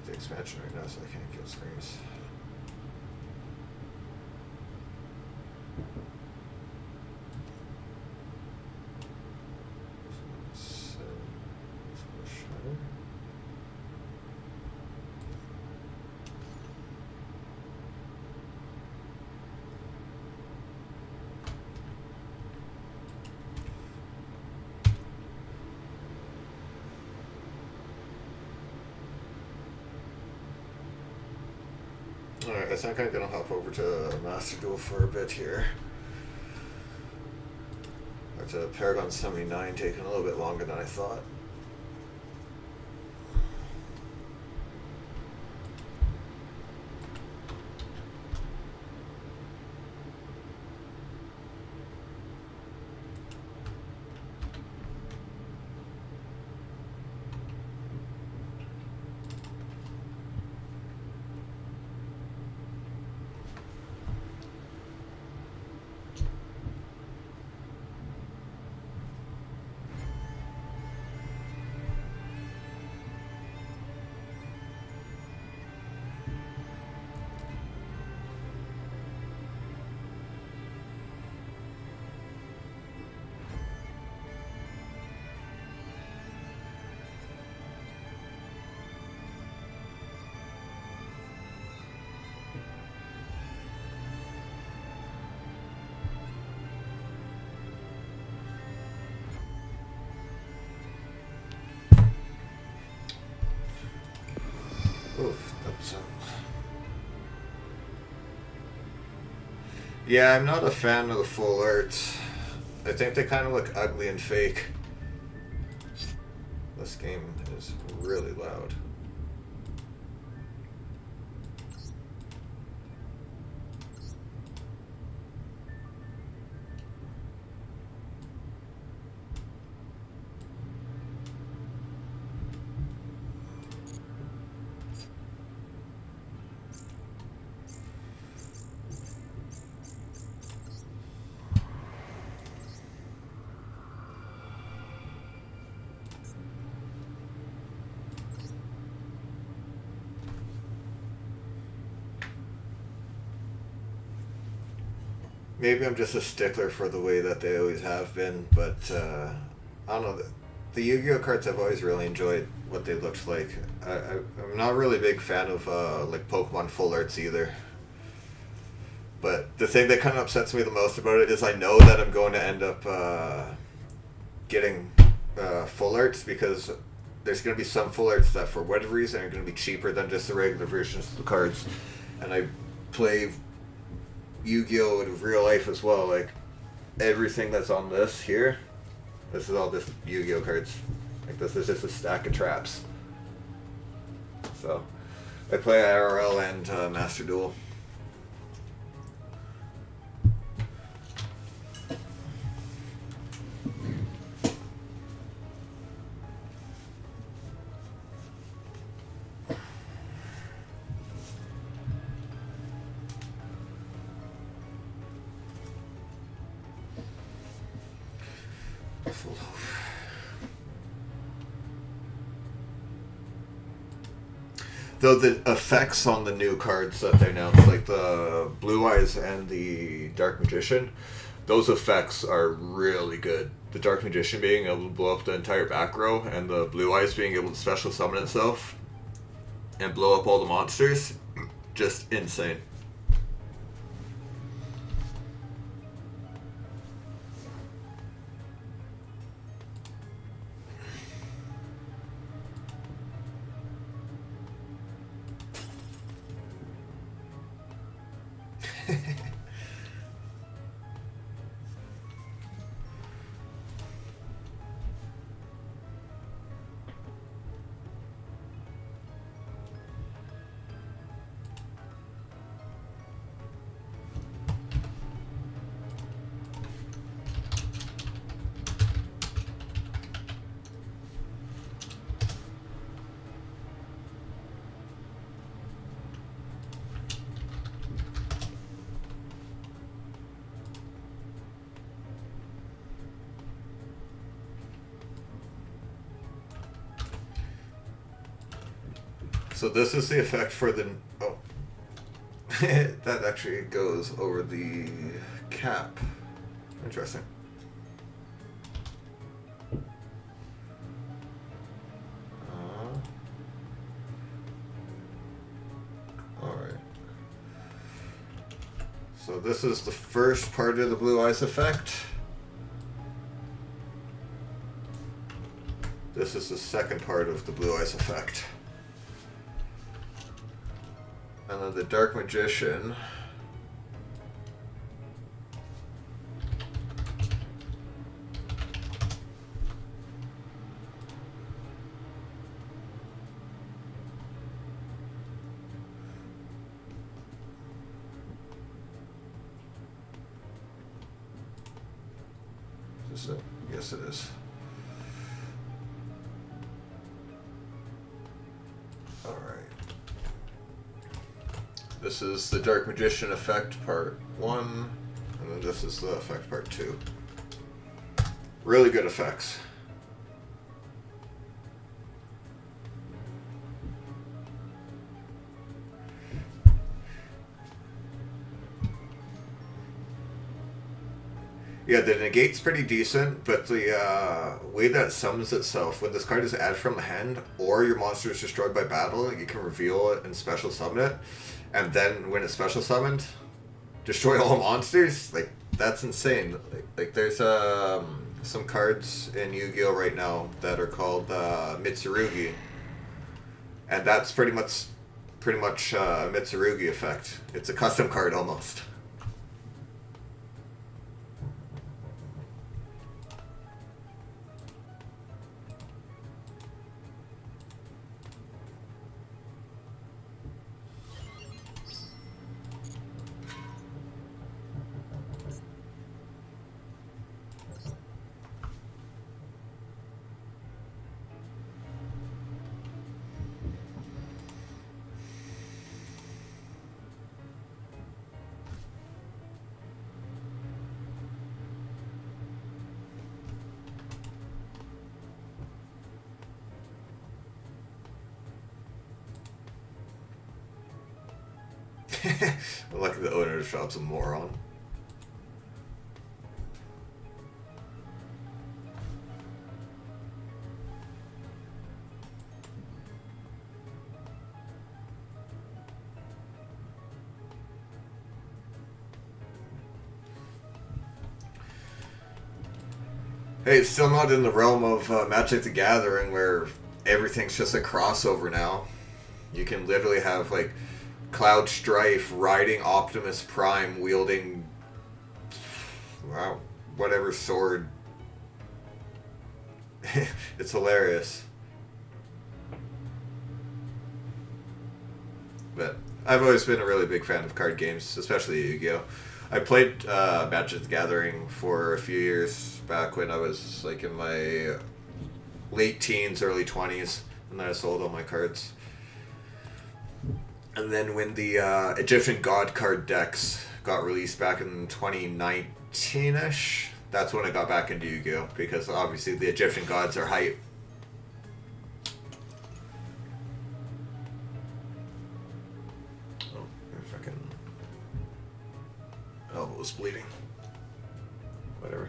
The expansion right now, so I can't kill screams. Alright, I think I'm gonna hop over to Master Duel for a bit here. That's a Paragon 79 taking a little bit longer than I thought. Oof, that's yeah, I'm not a fan of the full arts. I think they kind of look ugly and fake. This game is really loud. Maybe I'm just a stickler for the way that they always have been, but I don't know. The Yu-Gi-Oh cards I've always really enjoyed what they looked like. I'm not really a big fan of like Pokemon full arts either. But the thing that kind of upsets me the most about it is I know that I'm going to end up getting full arts because there's going to be some full arts that for whatever reason are going to be cheaper than just the regular versions of the cards. And I play Yu-Gi-Oh! In real life as well. Like, everything that's on this here, this is all just Yu-Gi-Oh! Cards. Like, this is just a stack of traps. So, I play IRL and Master Duel. Though the effects on the new cards that they announced, like the Blue Eyes and the Dark Magician, those effects are really good. The Dark Magician being able to blow up the entire back row, and the Blue Eyes being able to special summon itself and blow up all the monsters, just insane. So this is the effect for the... Oh. That actually goes over the cap. Interesting. Alright. So this is the first part of the Blue Eyes effect. This is the second part of the Blue Eyes effect. And then the Dark Magician. Is this it? Yes, it is. This is the Dark Magician effect part 1, and then this is the effect part 2. Really good effects. Yeah, the negate's pretty decent, but the way that it summons itself, when this card is added from the hand, or your monster is destroyed by battle, you can reveal it and special summon it. And then when it's special summoned, destroy all monsters. Like, that's insane. Like there's some cards in Yu-Gi-Oh right now that are called Mitsurugi, and that's pretty much Mitsurugi effect. It's a custom card almost. Like the owner of the shop's a moron. Hey, it's still not in the realm of Magic the Gathering where everything's just a crossover now. You can literally have, like, Cloud Strife riding Optimus Prime wielding, wow, whatever sword. It's hilarious. But I've always been a really big fan of card games, especially Yu-Gi-Oh! I played Magic the Gathering for a few years back when I was like in my late teens, early 20s, and then I sold all my cards. And then when the Egyptian God card decks got released back in 2019-ish, that's when I got back into Yu-Gi-Oh! Because obviously the Egyptian gods are hype. was bleeding. Whatever.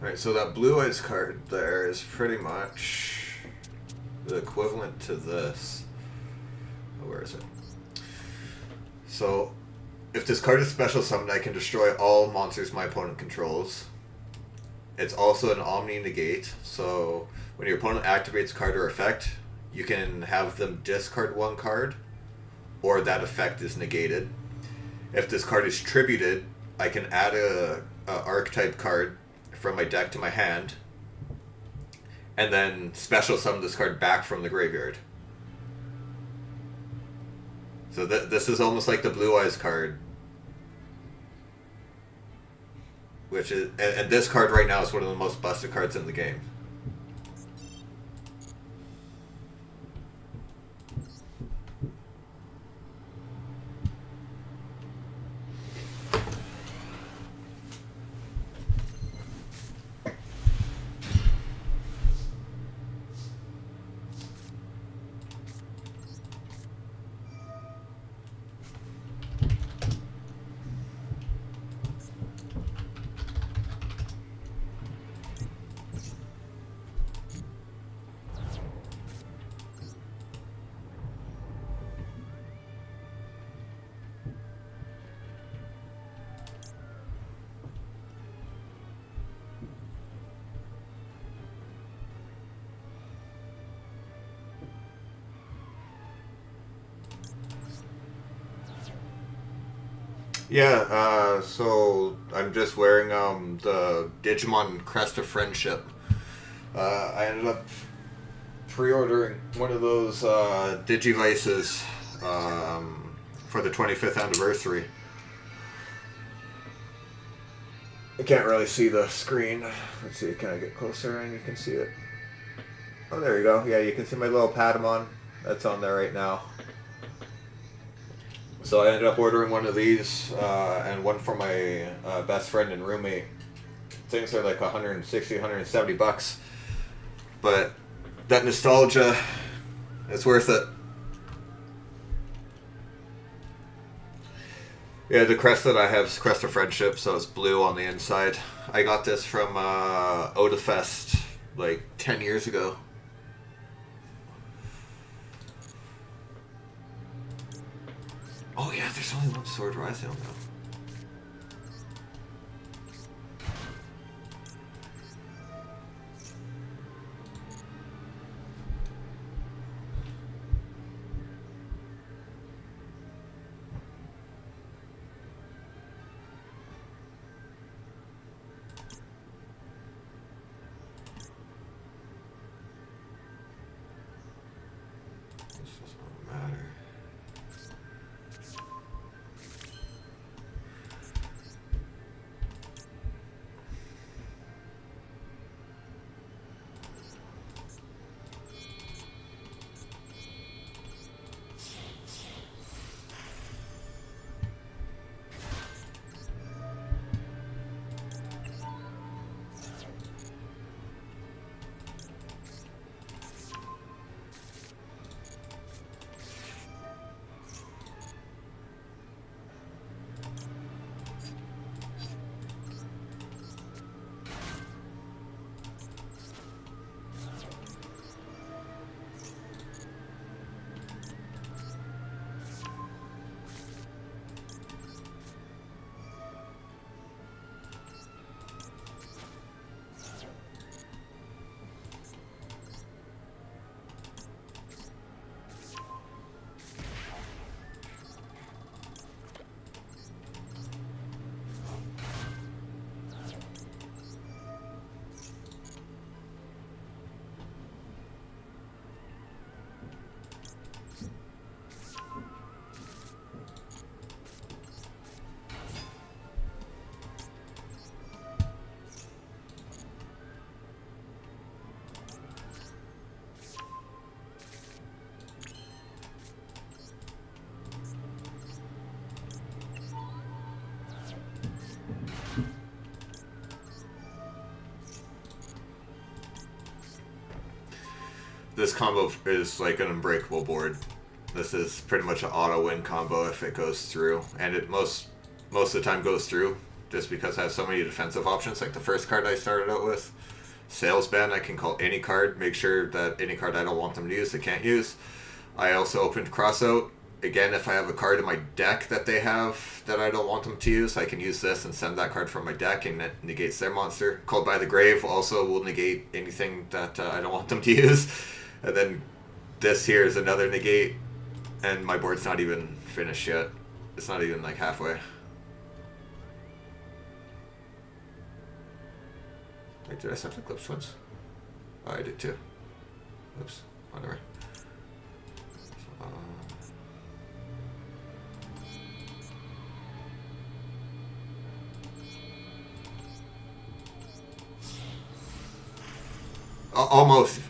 Alright, so that blue eyes card there is pretty much the equivalent to this. Oh, where is it? So, if this card is special summoned, I can destroy all monsters my opponent controls. It's also an Omni Negate, so when your opponent activates a card or effect, you can have them discard one card, or that effect is negated. If this card is tributed, I can add a archetype card from my deck to my hand, and then special summon this card back from the graveyard. So this is almost like the Blue Eyes card, which is, and this card right now is one of the most busted cards in the game. Yeah, so I'm just wearing the Digimon Crest of Friendship. I ended up pre-ordering one of those Digivices for the 25th anniversary. I can't really see the screen. Let's see, can I get closer and you can see it? Oh, there you go. Yeah, you can see my little Patamon. That's on there right now. So I ended up ordering one of these and one for my best friend and roommate. Things are like 160, 170 bucks. But that nostalgia, it's worth it. Yeah, the crest that I have is Crest of Friendship, so it's blue on the inside. I got this from Odafest like 10 years ago. Oh yeah, there's only one Sword Rising now. This doesn't matter. This combo is like an unbreakable board. This is pretty much an auto win combo if it goes through, and it most of the time goes through just because I have so many defensive options. Like the first card I started out with, Sales Ban, I can call any card, make sure that any card I don't want them to use, they can't use. I also opened Crossout. Again, if I have a card in my deck that they have that I don't want them to use, I can use this and send that card from my deck, and it negates their monster. Called by the Grave also will negate anything that I don't want them to use. And then this here is another negate, and my board's not even finished yet. It's not even like halfway. Wait, did I set the clips once? Oh, I did too. Oops, whatever. Almost.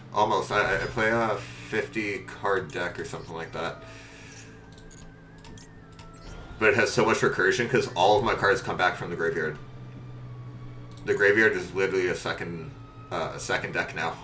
I play a 50 card deck or something like that. But it has so much recursion because all of my cards come back from the graveyard. The graveyard is literally a second deck now.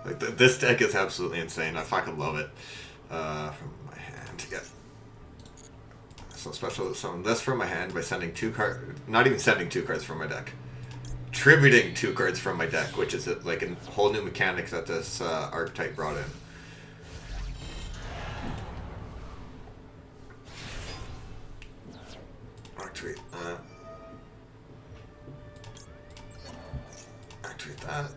Like this deck is absolutely insane. I fucking love it. From my hand to get so special summon this from my hand by sending two cards. Not even sending two cards from my deck. Tributing two cards from my deck, which is like a whole new mechanic that this archetype brought in. Activate that. Activate that.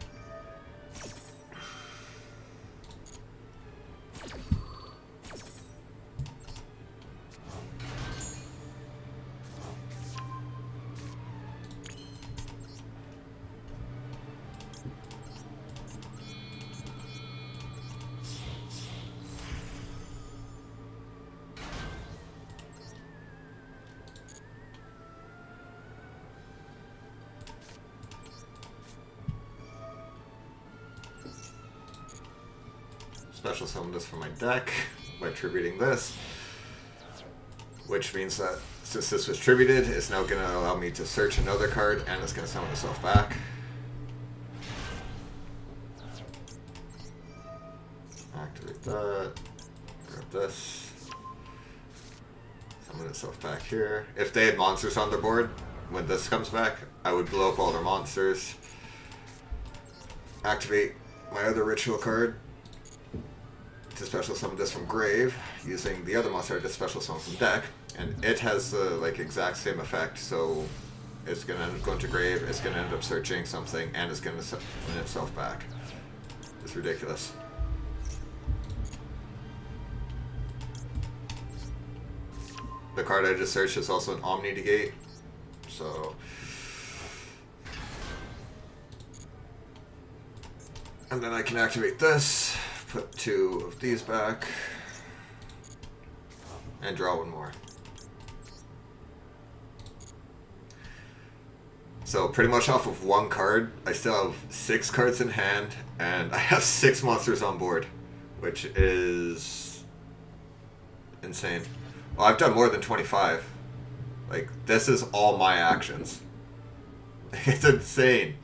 Special summon this from my deck by tributing this, which means that since this was tributed, it's now going to allow me to search another card, and it's going to summon itself back. Activate that, grab this, summon itself back here. If they had monsters on their board, when this comes back, I would blow up all their monsters. Activate my other ritual card to special summon this from grave, using the other monster to special summon from deck, and it has the like exact same effect. So it's gonna end up going to grave, it's gonna end up searching something, and it's gonna summon itself back. It's ridiculous. The card I just searched is also an Omni Negate, so. And then I can activate this. Put two of these back and draw one more. So pretty much off of one card, I still have 6 cards in hand, and I have 6 monsters on board, which is insane. Well, I've done more than 25. Like, this is all my actions. It's insane.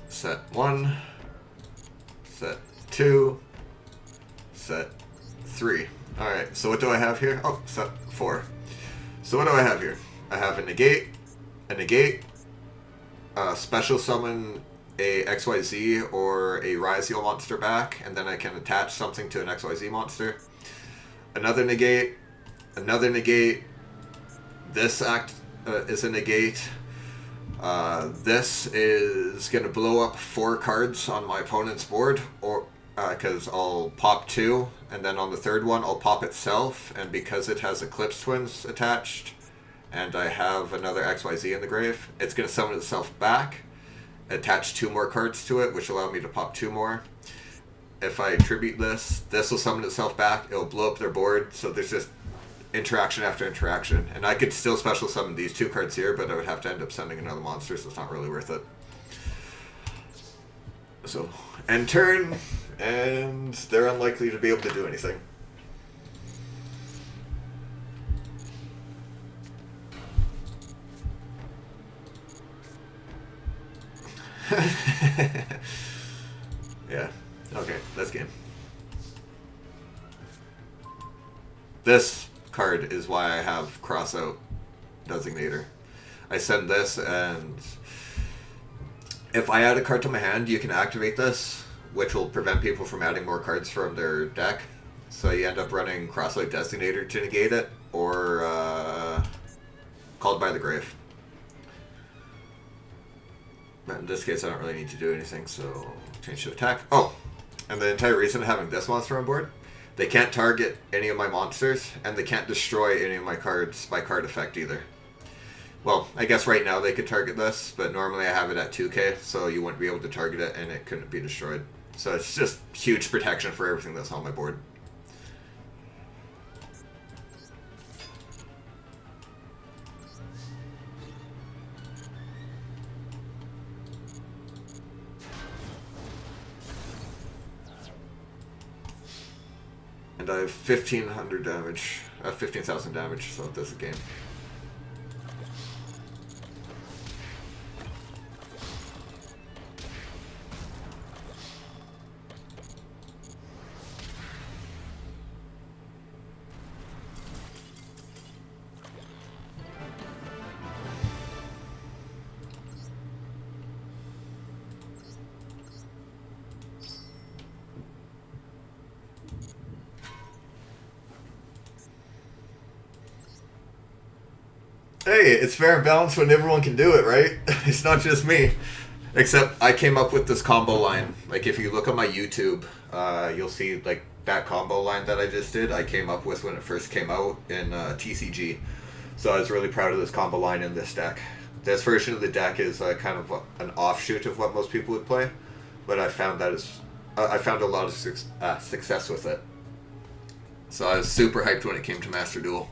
Set 1, set 2, set 3. Alright, so what do I have here? Oh, set 4. So what do I have here? I have a negate, special summon a XYZ or a Ryziel monster back, and then I can attach something to an XYZ monster. Another negate, another negate. This act is a negate. This is going to blow up 4 cards on my opponent's board, or because I'll pop 2, and then on the third one I'll pop itself, and because it has Eclipse Twins attached, and I have another XYZ in the grave, it's going to summon itself back, attach 2 more cards to it, which allow me to pop 2 more. If I tribute this will summon itself back, it'll blow up their board, so there's just interaction after interaction. And I could still special summon these 2 cards here, but I would have to end up sending another monster, so it's not really worth it. So, end turn, and they're unlikely to be able to do anything. Yeah. Okay, that's game. This card is why I have Crossout Designator. I send this, and if I add a card to my hand, you can activate this, which will prevent people from adding more cards from their deck. So you end up running Crossout Designator to negate it, or Called by the Grave. But in this case, I don't really need to do anything, so change to attack. Oh, and the entire reason of having this monster on board, they can't target any of my monsters, and they can't destroy any of my cards by card effect either. Well, I guess right now they could target this, but normally I have it at 2k, so you wouldn't be able to target it, and it couldn't be destroyed. So it's just huge protection for everything that's on my board. And I have 1,500 damage, 15,000 damage, so it does the game. Hey, it's fair and balanced when everyone can do it, right? It's not just me. Except I came up with this combo line. Like, if you look on my YouTube, you'll see, like, that combo line that I just did, I came up with when it first came out in TCG. So I was really proud of this combo line in this deck. This version of the deck is kind of an offshoot of what most people would play, but I found I found a lot of success with it. So I was super hyped when it came to Master Duel.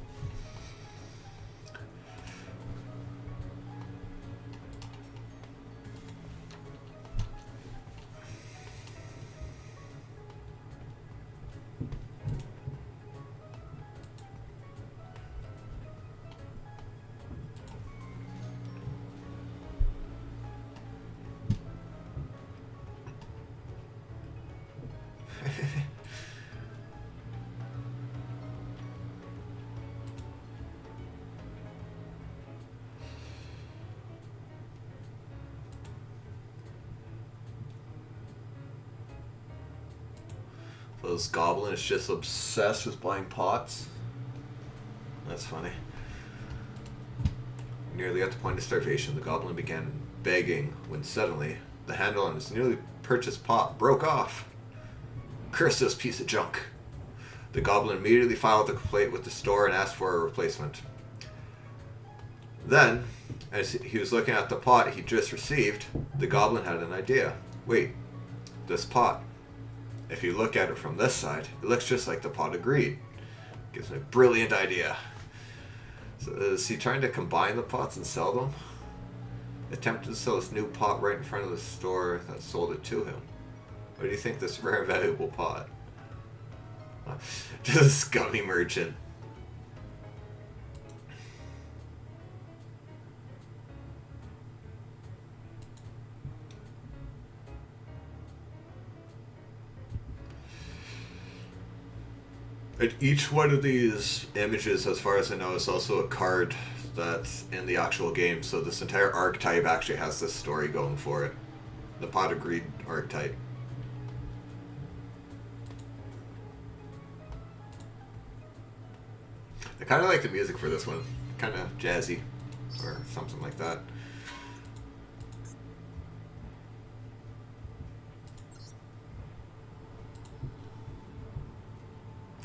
This goblin is just obsessed with playing pots. That's funny. Nearly at the point of starvation, the goblin began begging when suddenly the handle on his newly purchased pot broke off. Curse this piece of junk. The goblin immediately filed a complaint with the store and asked for a replacement. Then, as he was looking at the pot he just received, the goblin had an idea. Wait, this pot, if you look at it from this side, it looks just like the pot of greed. Gives me a brilliant idea. So is he trying to combine the pots and sell them? Attempted to sell this new pot right in front of the store that sold it to him. What do you think, this rare valuable pot? Just a scummy merchant. And each one of these images, as far as I know, is also a card that's in the actual game. So this entire archetype actually has this story going for it. the Pot of Greed archetype. I kind of like the music for this one. Kind of jazzy or something like that.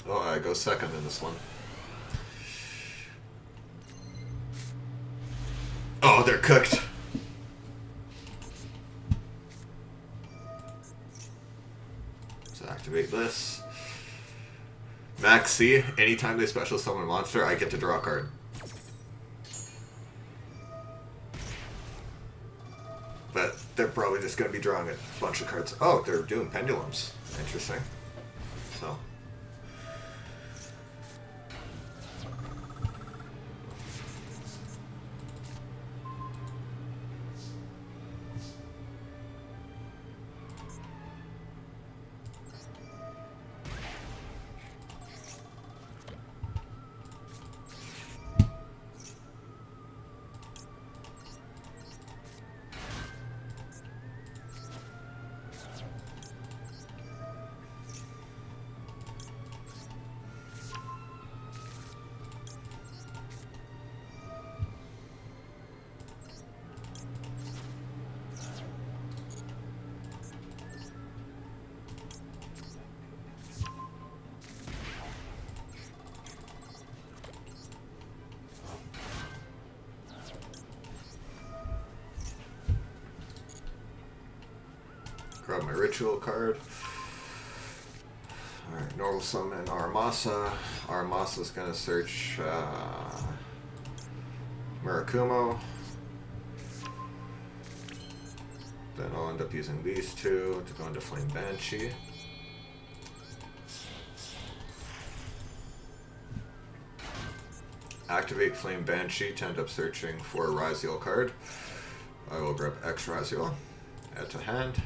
Oh, I go second in this one. Oh, they're cooked. Let's activate this. Max C, anytime they special summon a monster, I get to draw a card. But they're probably just going to be drawing a bunch of cards. Oh, they're doing pendulums. Interesting. So. Grab my ritual card. Alright, normal summon Aramasa. Aramasa's gonna search Murakumo. Then I'll end up using these two to go into Flame Banshee. Activate Flame Banshee to end up searching for a Raziel card. I will grab X Raziel, add to hand.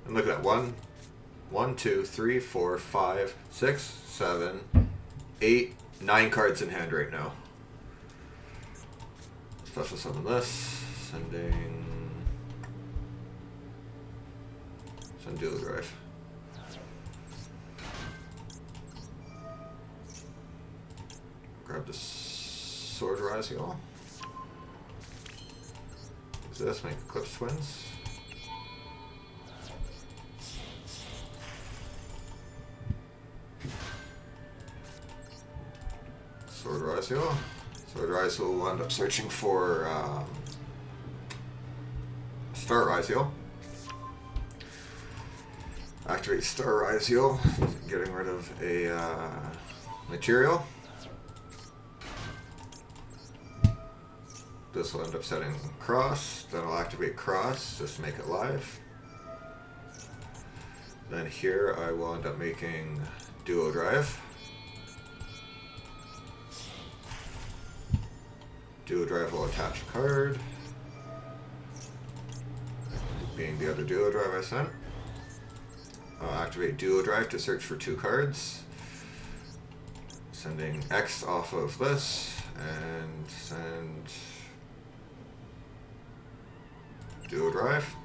And look at that, 1, 2, 3, 4, 5, 6, 7, 8, 9 cards in hand right now. Special summon this, send duel drive. Grab the Sword Raziel. Use this, make Eclipse Twins. Sword Raziel. Sword Raziel will end up searching for Star Raziel. Activate Star Raziel, getting rid of a material. This will end up setting Cross, then I'll activate Cross just to make it live. Then here I will end up making Duo Drive. Duo Drive will attach a card, being the other Duo Drive I sent. I'll activate Duo Drive to search for 2 cards, sending X off of this, and send Duo Drive.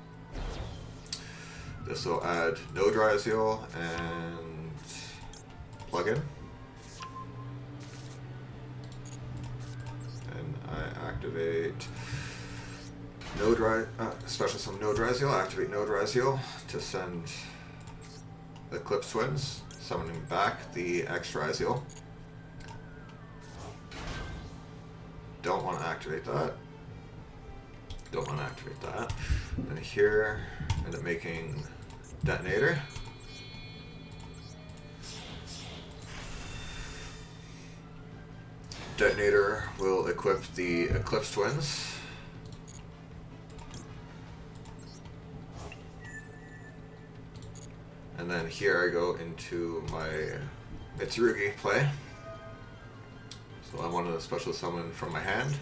This will add no Raziel and plug in. Activate special summon Node Raziel, activate Node Raziel to send Eclipse Twins, summoning back the X Raziel. Don't want to activate that. Don't want to activate that. And here, end up making Detonator. Detonator will equip the Eclipse Twins. And then here I go into my Mitsurugi play. So I wanted a special summon from my hand.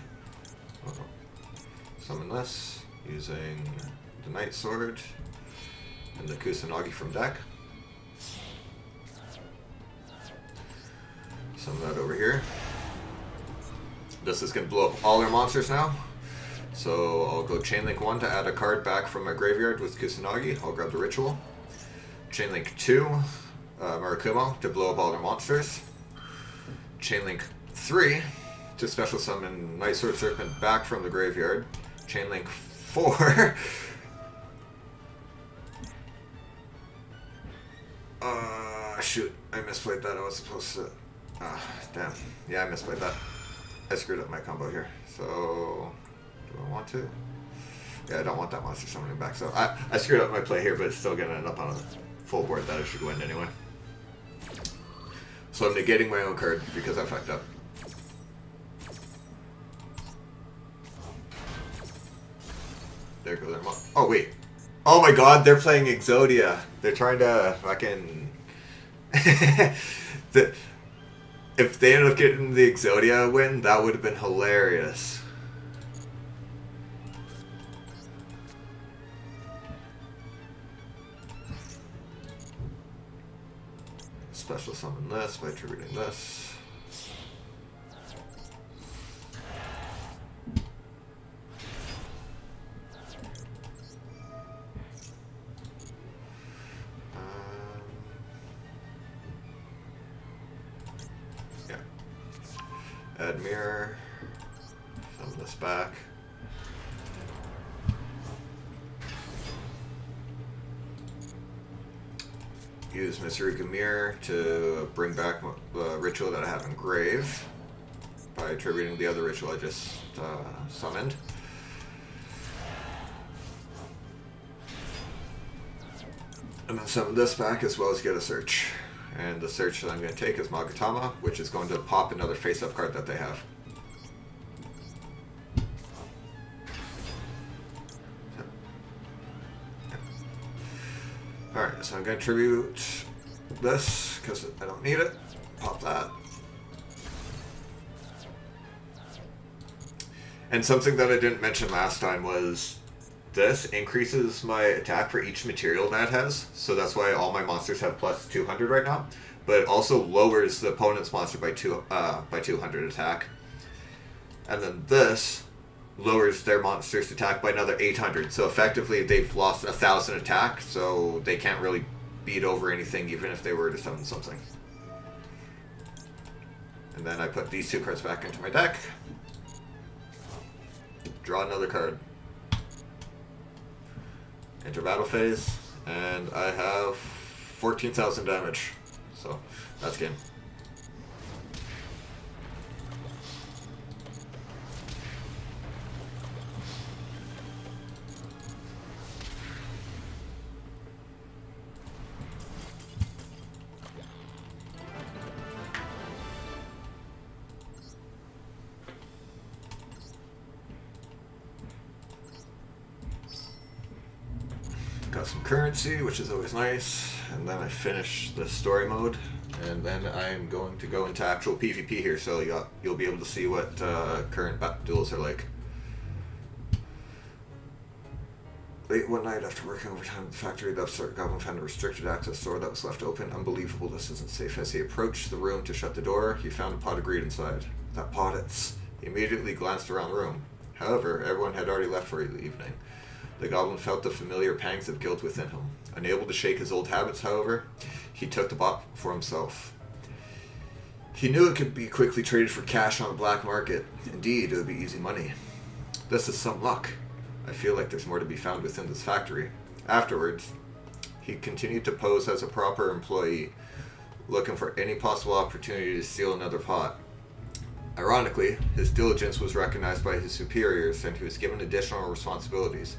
Summon this using the Night Sword and the Kusanagi from deck. Summon that over here. This is going to blow up all their monsters now. So I'll go Chainlink 1 to add a card back from my graveyard with Kusanagi. I'll grab the Ritual. Chainlink 2, Murakumo to blow up all their monsters. Chainlink 3 to special summon Night Sword Serpent back from the graveyard. Chainlink 4. Shoot, I misplayed that. I was supposed to. Damn. Yeah, I misplayed that. I screwed up my combo here. So, do I want to? Yeah, I don't want that monster summoning back. So I screwed up my play here, but it's still gonna end up on a full board that I should win anyway. So I'm negating my own card because I fucked up. There goes their oh wait. Oh my god, they're playing Exodia. They're trying to fucking if they ended up getting the Exodia win, that would have been hilarious. Special summon this by attributing this. Add mirror, summon this back. Use Mitsuruku Mirror to bring back the ritual that I have in Grave by attributing the other ritual I just summoned. And then summon this back as well as get a search. And the search that I'm going to take is Magatama, which is going to pop another face-up card that they have. Alright, so I'm going to tribute this, because I don't need it. Pop that. And something that I didn't mention last time was this increases my attack for each material that it has, so that's why all my monsters have plus 200 right now. But it also lowers the opponent's monster by 200 attack, and then this lowers their monster's attack by another 800. So effectively, they've lost 1,000 attack, so they can't really beat over anything, even if they were to summon something. And then I put these two cards back into my deck. Draw another card. Enter battle phase, and I have 14,000 damage. So that's game. Got some currency, which is always nice, and then I finish the story mode, and then I'm going to go into actual PvP here, so you'll be able to see what current duels are like. Late one night, after working overtime at the factory, the upstart goblin found a restricted access door that was left open. Unbelievable, this isn't safe. As he approached the room to shut the door, he found a pot of greed inside. That pot, He immediately glanced around the room. However, everyone had already left for the evening. The goblin felt the familiar pangs of guilt within him. Unable to shake his old habits, however, he took the pot for himself. He knew it could be quickly traded for cash on the black market. Indeed, it would be easy money. This is some luck. I feel like there's more to be found within this factory. Afterwards, he continued to pose as a proper employee, looking for any possible opportunity to steal another pot. Ironically, his diligence was recognized by his superiors, and he was given additional responsibilities,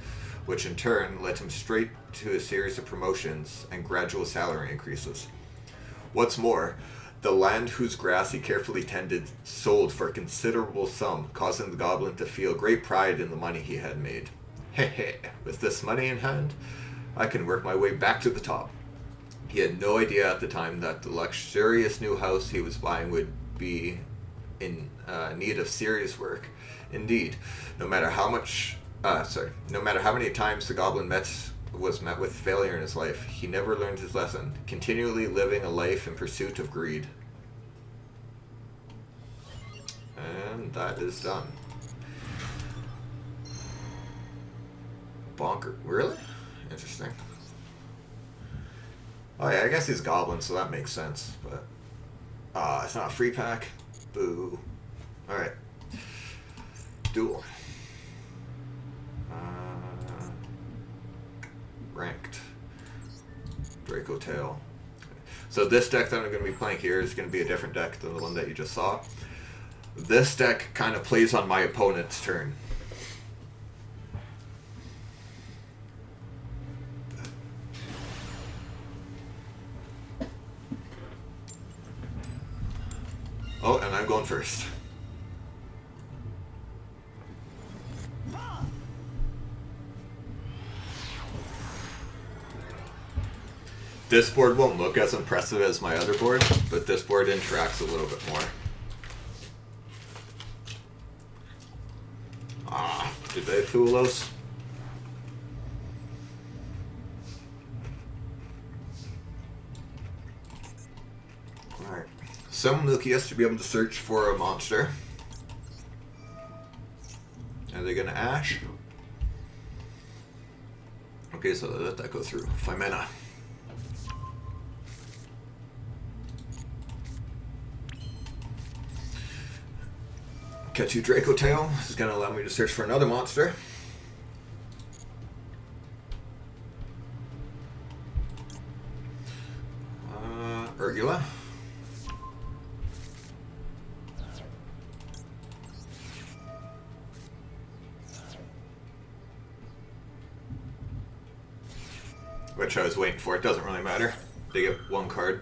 which in turn led him straight to a series of promotions and gradual salary increases. What's more, the land whose grass he carefully tended sold for a considerable sum, causing the goblin to feel great pride in the money he had made. Hehe, with this money in hand, I can work my way back to the top. He had no idea at the time that the luxurious new house he was buying would be in need of serious work. Indeed, no matter how many times the goblin was met with failure in his life, he never learned his lesson, continually living a life in pursuit of greed. And that is done. Bonker. Really? Interesting. Oh yeah, I guess he's goblin, so that makes sense. But it's not a free pack. Boo. All right. Duel. Ranked. Draco Tail. So this deck that I'm going to be playing here is going to be a different deck than the one that you just saw. This deck kind of plays on my opponent's turn. Oh, and I'm going first. This board won't look as impressive as my other board, but this board interacts a little bit more. Did they fool us? Alright. Some Lucius to be able to search for a monster. Are they gonna Ash? Okay, so let that go through. 5 mana. Catch you Draco Tail. This is going to allow me to search for another monster. Urgula. Which I was waiting for. It doesn't really matter. They get one card.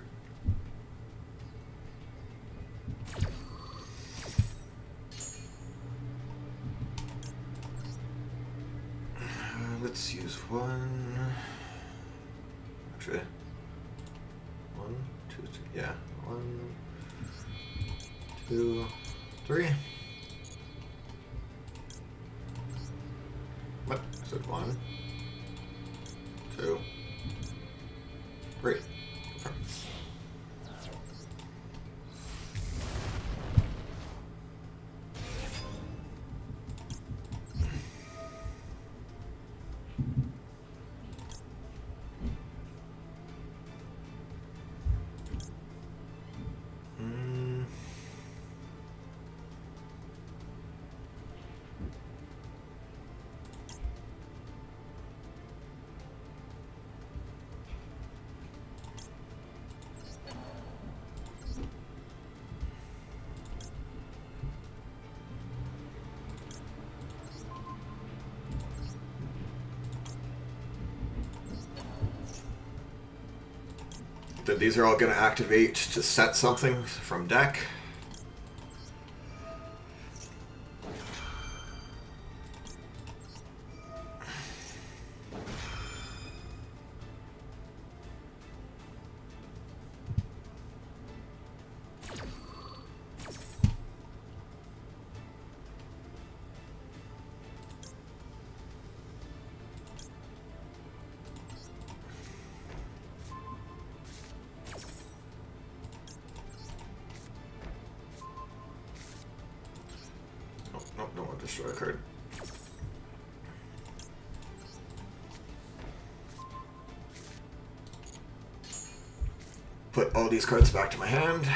Let's use one. Actually, 1, 2, 3. Yeah, 1, 2, 3. What? I said 1, 2, 3. Okay. Then these are all going to activate to set something from deck. Nope, don't want to destroy a card. Put all these cards back to my hand.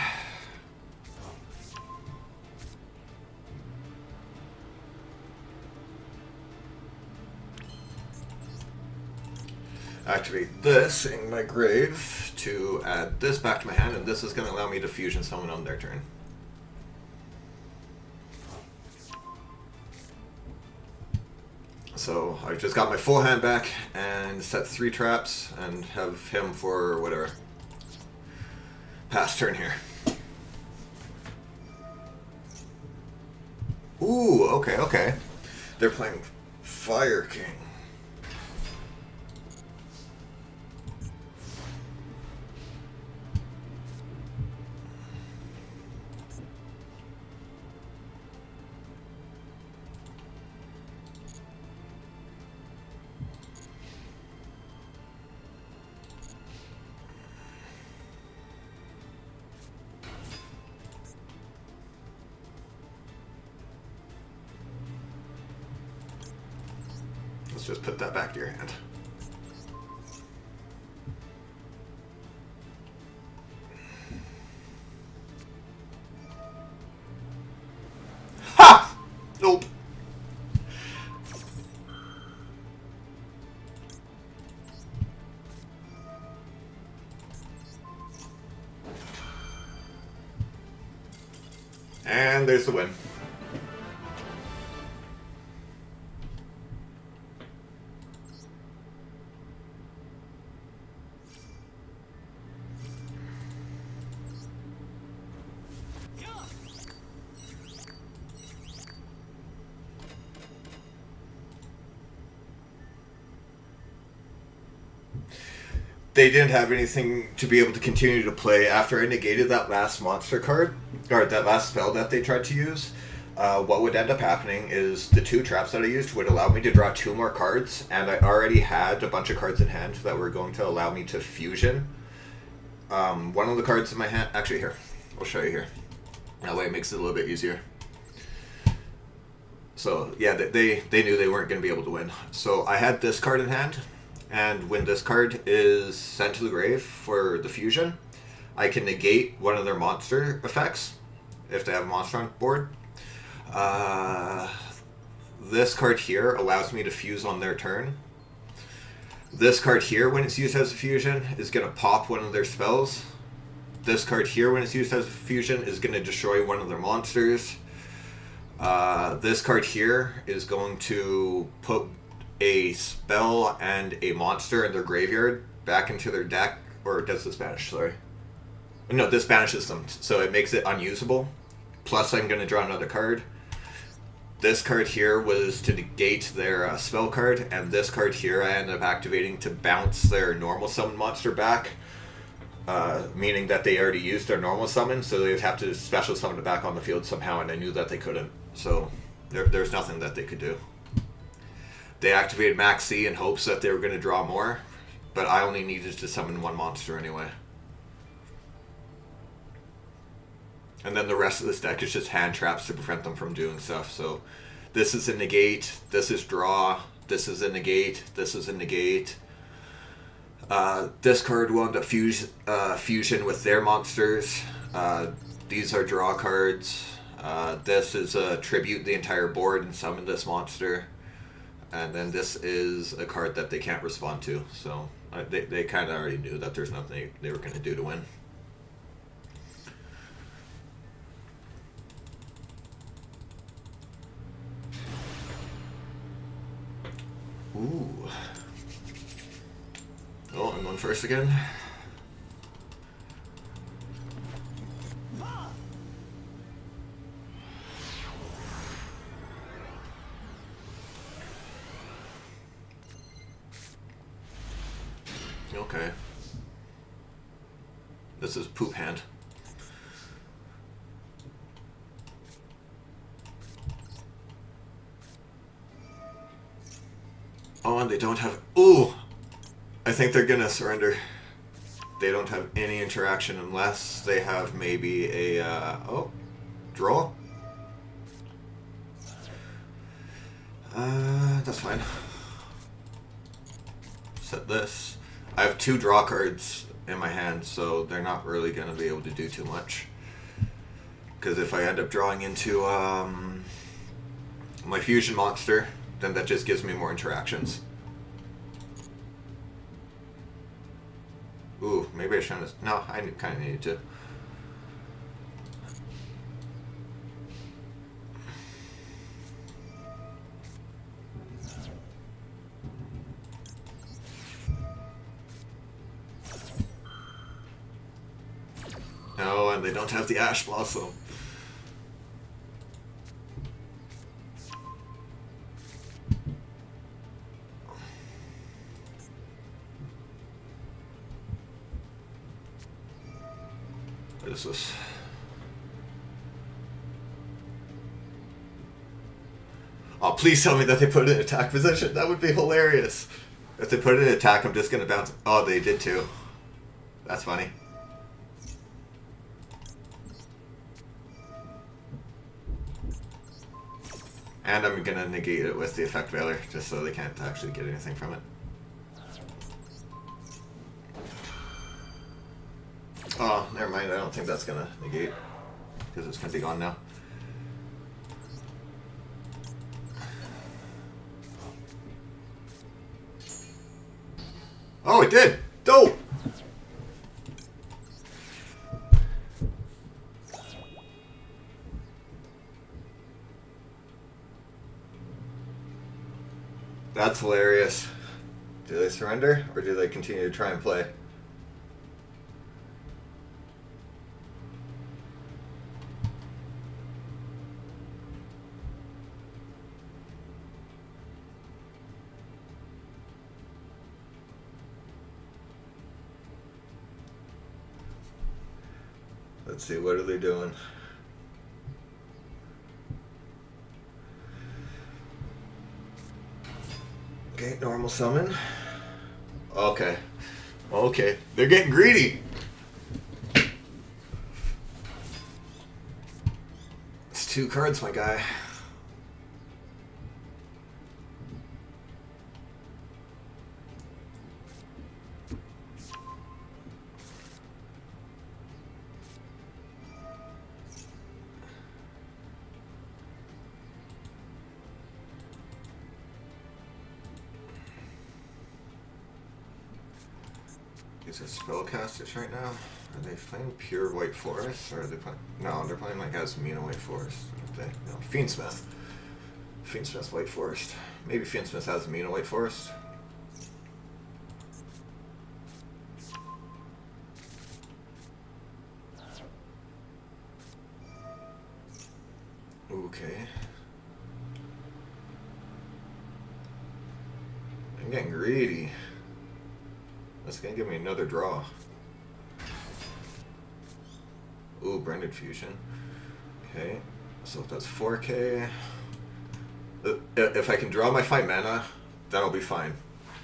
Activate this in my grave to add this back to my hand, and this is going to allow me to fusion someone on their turn. So I just got my full hand back and set 3 traps and have him for whatever. Pass turn here. Ooh, okay, okay. They're playing Fire King. Let's just put that back to your hand. Ha! Nope. And there's the win. They didn't have anything to be able to continue to play after I negated that last monster card, or that last spell that they tried to use. What would end up happening is the 2 traps that I used would allow me to draw 2 more cards, and I already had a bunch of cards in hand that were going to allow me to fusion. One of the cards in my hand, actually here, I'll show you here. That way it makes it a little bit easier. So yeah, they knew they weren't going to be able to win. So I had this card in hand. And when this card is sent to the grave for the fusion, I can negate one of their monster effects, if they have a monster on board. This card here allows me to fuse on their turn. This card here, when it's used as a fusion, is going to pop one of their spells. This card here, when it's used as a fusion, is going to destroy one of their monsters. This card here is going to put a spell and a monster in their graveyard back into their deck, or does this banish? Sorry. No, this banishes them, so it makes it unusable. Plus, I'm going to draw another card. This card here was to negate their spell card, and this card here I ended up activating to bounce their normal summon monster back, meaning that they already used their normal summon, so they'd have to special summon it back on the field somehow, and I knew that they couldn't, so there's nothing that they could do. They activated Max C in hopes that they were going to draw more, but I only needed to summon 1 monster anyway. And then the rest of this deck is just hand traps to prevent them from doing stuff. So this is a negate, this is draw, this is a negate, this is a negate. This card will end up fusion with their monsters. These are draw cards. This is a tribute the entire board and summon this monster. And then this is a card that they can't respond to. So they kind of already knew that there's nothing they were going to do to win. Ooh. Oh, I'm going first again. Okay. This is poop hand. Oh, and they don't have... Ooh! I think they're gonna surrender. They don't have any interaction unless they have maybe a... oh. Draw? That's fine. Set this. I have 2 draw cards in my hand, so they're not really gonna be able to do too much. Because if I end up drawing into my fusion monster, then that just gives me more interactions. Ooh, maybe I shouldn't have... No, I kind of needed to. No, and they don't have the Ash Blossom. What is this? Oh, please tell me that they put it in attack position. That would be hilarious. If they put it in attack, I'm just going to bounce. Oh, they did too. That's funny. And I'm gonna negate it with the effect veiler, just so they can't actually get anything from it. Oh, never mind, I don't think that's gonna negate, because it's gonna be gone now. Oh, it did! Dope! That's hilarious. Do they surrender, or do they continue to try and play? Let's see, what are they doing? Okay, normal summon. Okay. Okay. They're getting greedy. It's 2 cards, my guy. These are spellcasters right now. Are they playing pure White Forest, or are they playing? No, they're playing like Asmina White Forest. They, no, Fiendsmith. Fiendsmith White Forest. Maybe Fiendsmith Asmina White Forest. Okay. I'm getting greedy. That's gonna give me another draw. Ooh, Branded Fusion. Okay, so if that's 4K. If I can draw my 5 mana, that'll be fine.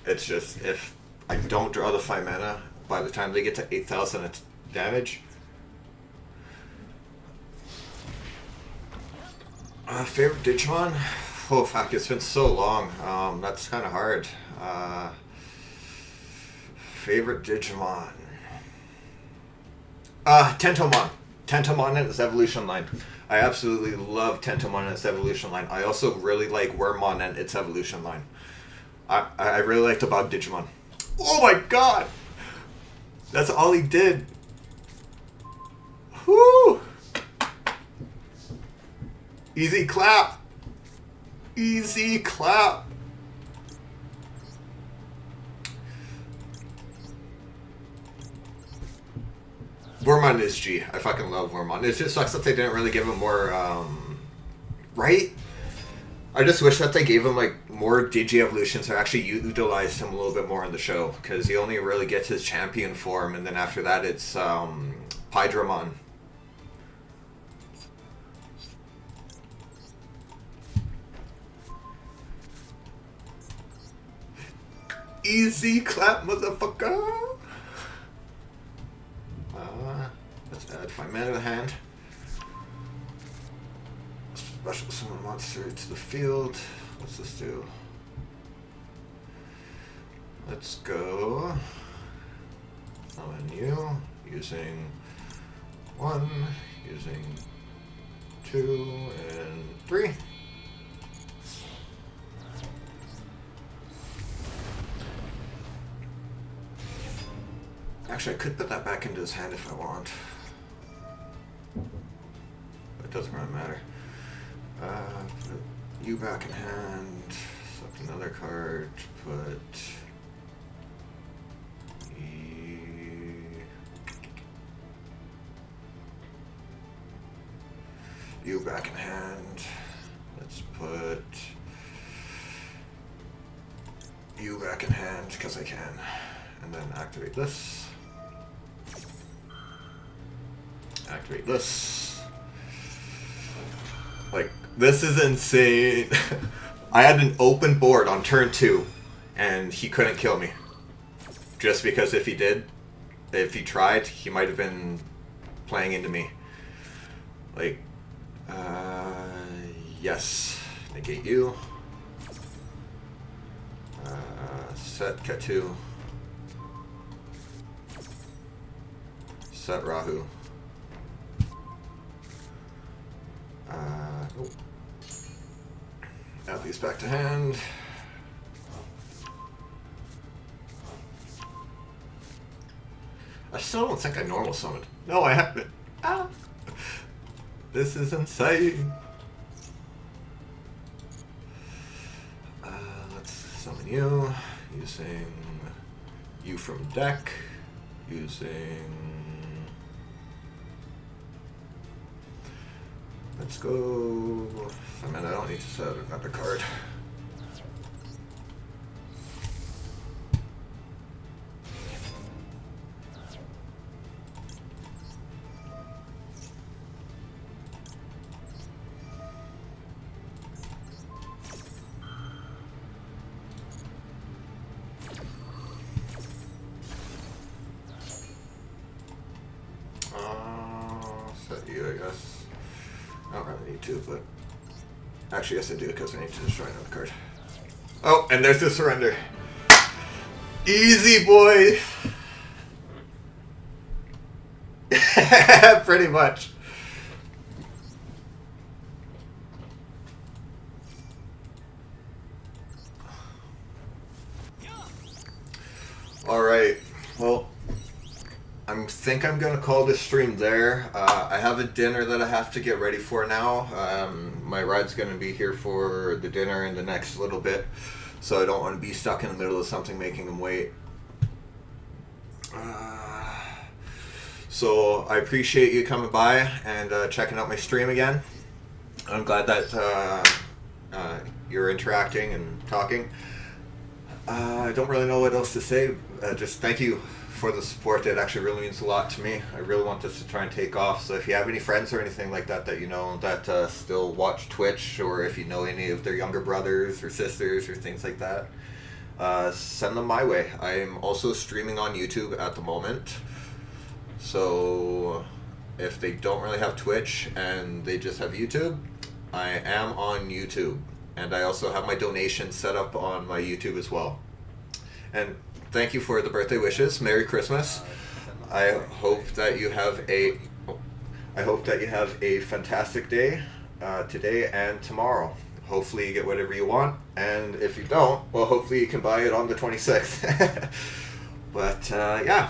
It's just, if I don't draw the 5 mana, by the time they get to 8,000 it's damage. Favorite Digimon? Oh fuck, it's been so long. That's kind of hard. Favorite Digimon? Tentomon. Tentomon and its evolution line. I absolutely love Tentomon and its evolution line. I also really like Wormmon and its evolution line. I really liked about Digimon. Oh my god! That's all he did. Whoo! Easy clap. Easy clap. Wormmon is G. I fucking love Wormmon. It just sucks that they didn't really give him more, right? I just wish that they gave him, like, more Digi-evolutions or actually utilized him a little bit more in the show. Because he only really gets his champion form, and then after that it's, Pydramon. Easy clap, motherfucker! Let's add 5 mana to the hand. Special summon monster to the field. What's this do? Let's go. Summon you using 1, using 2, and 3. Actually, I could put that back into his hand if I want. But it doesn't really matter. Put you back in hand. Select another card. Put you back in hand. Let's put you back in hand because I can. And then activate this. Activate this. Like, this is insane. I had an open board on turn 2, and he couldn't kill me. Just because if he tried, he might have been playing into me. Like, yes. Negate you. Set Ketu. Set Rahu. Oh. Add these back to hand. I still don't think I normal summoned. No, I haven't. Ah. This is insane. Let's summon you. Using you from deck. Using... Let's go... I mean, I don't need to set another card. Set you, I guess. I don't really need to, but... Actually, yes I do, because I need to destroy another card. Oh, and there's the surrender. Easy, boy! Pretty much. Alright, well... I think I'm going to call this stream there. I have a dinner that I have to get ready for now. My ride's going to be here for the dinner in the next little bit, so I don't want to be stuck in the middle of something making them wait. So I appreciate you coming by and checking out my stream again. I'm glad that you're interacting and talking. I don't really know what else to say. Just thank you for the support. It actually really means a lot to me. I really want this to try and take off. So if you have any friends or anything like that that you know that still watch Twitch, or if you know any of their younger brothers or sisters or things like that, send them my way. I'm also streaming on YouTube at the moment. So if they don't really have Twitch and they just have YouTube, I am on YouTube. And I also have my donations set up on my YouTube as well. And thank you for the birthday wishes. Merry Christmas. I hope that you have a fantastic day today and tomorrow. Hopefully you get whatever you want, and if you don't, well, hopefully you can buy it on the 26th. But yeah.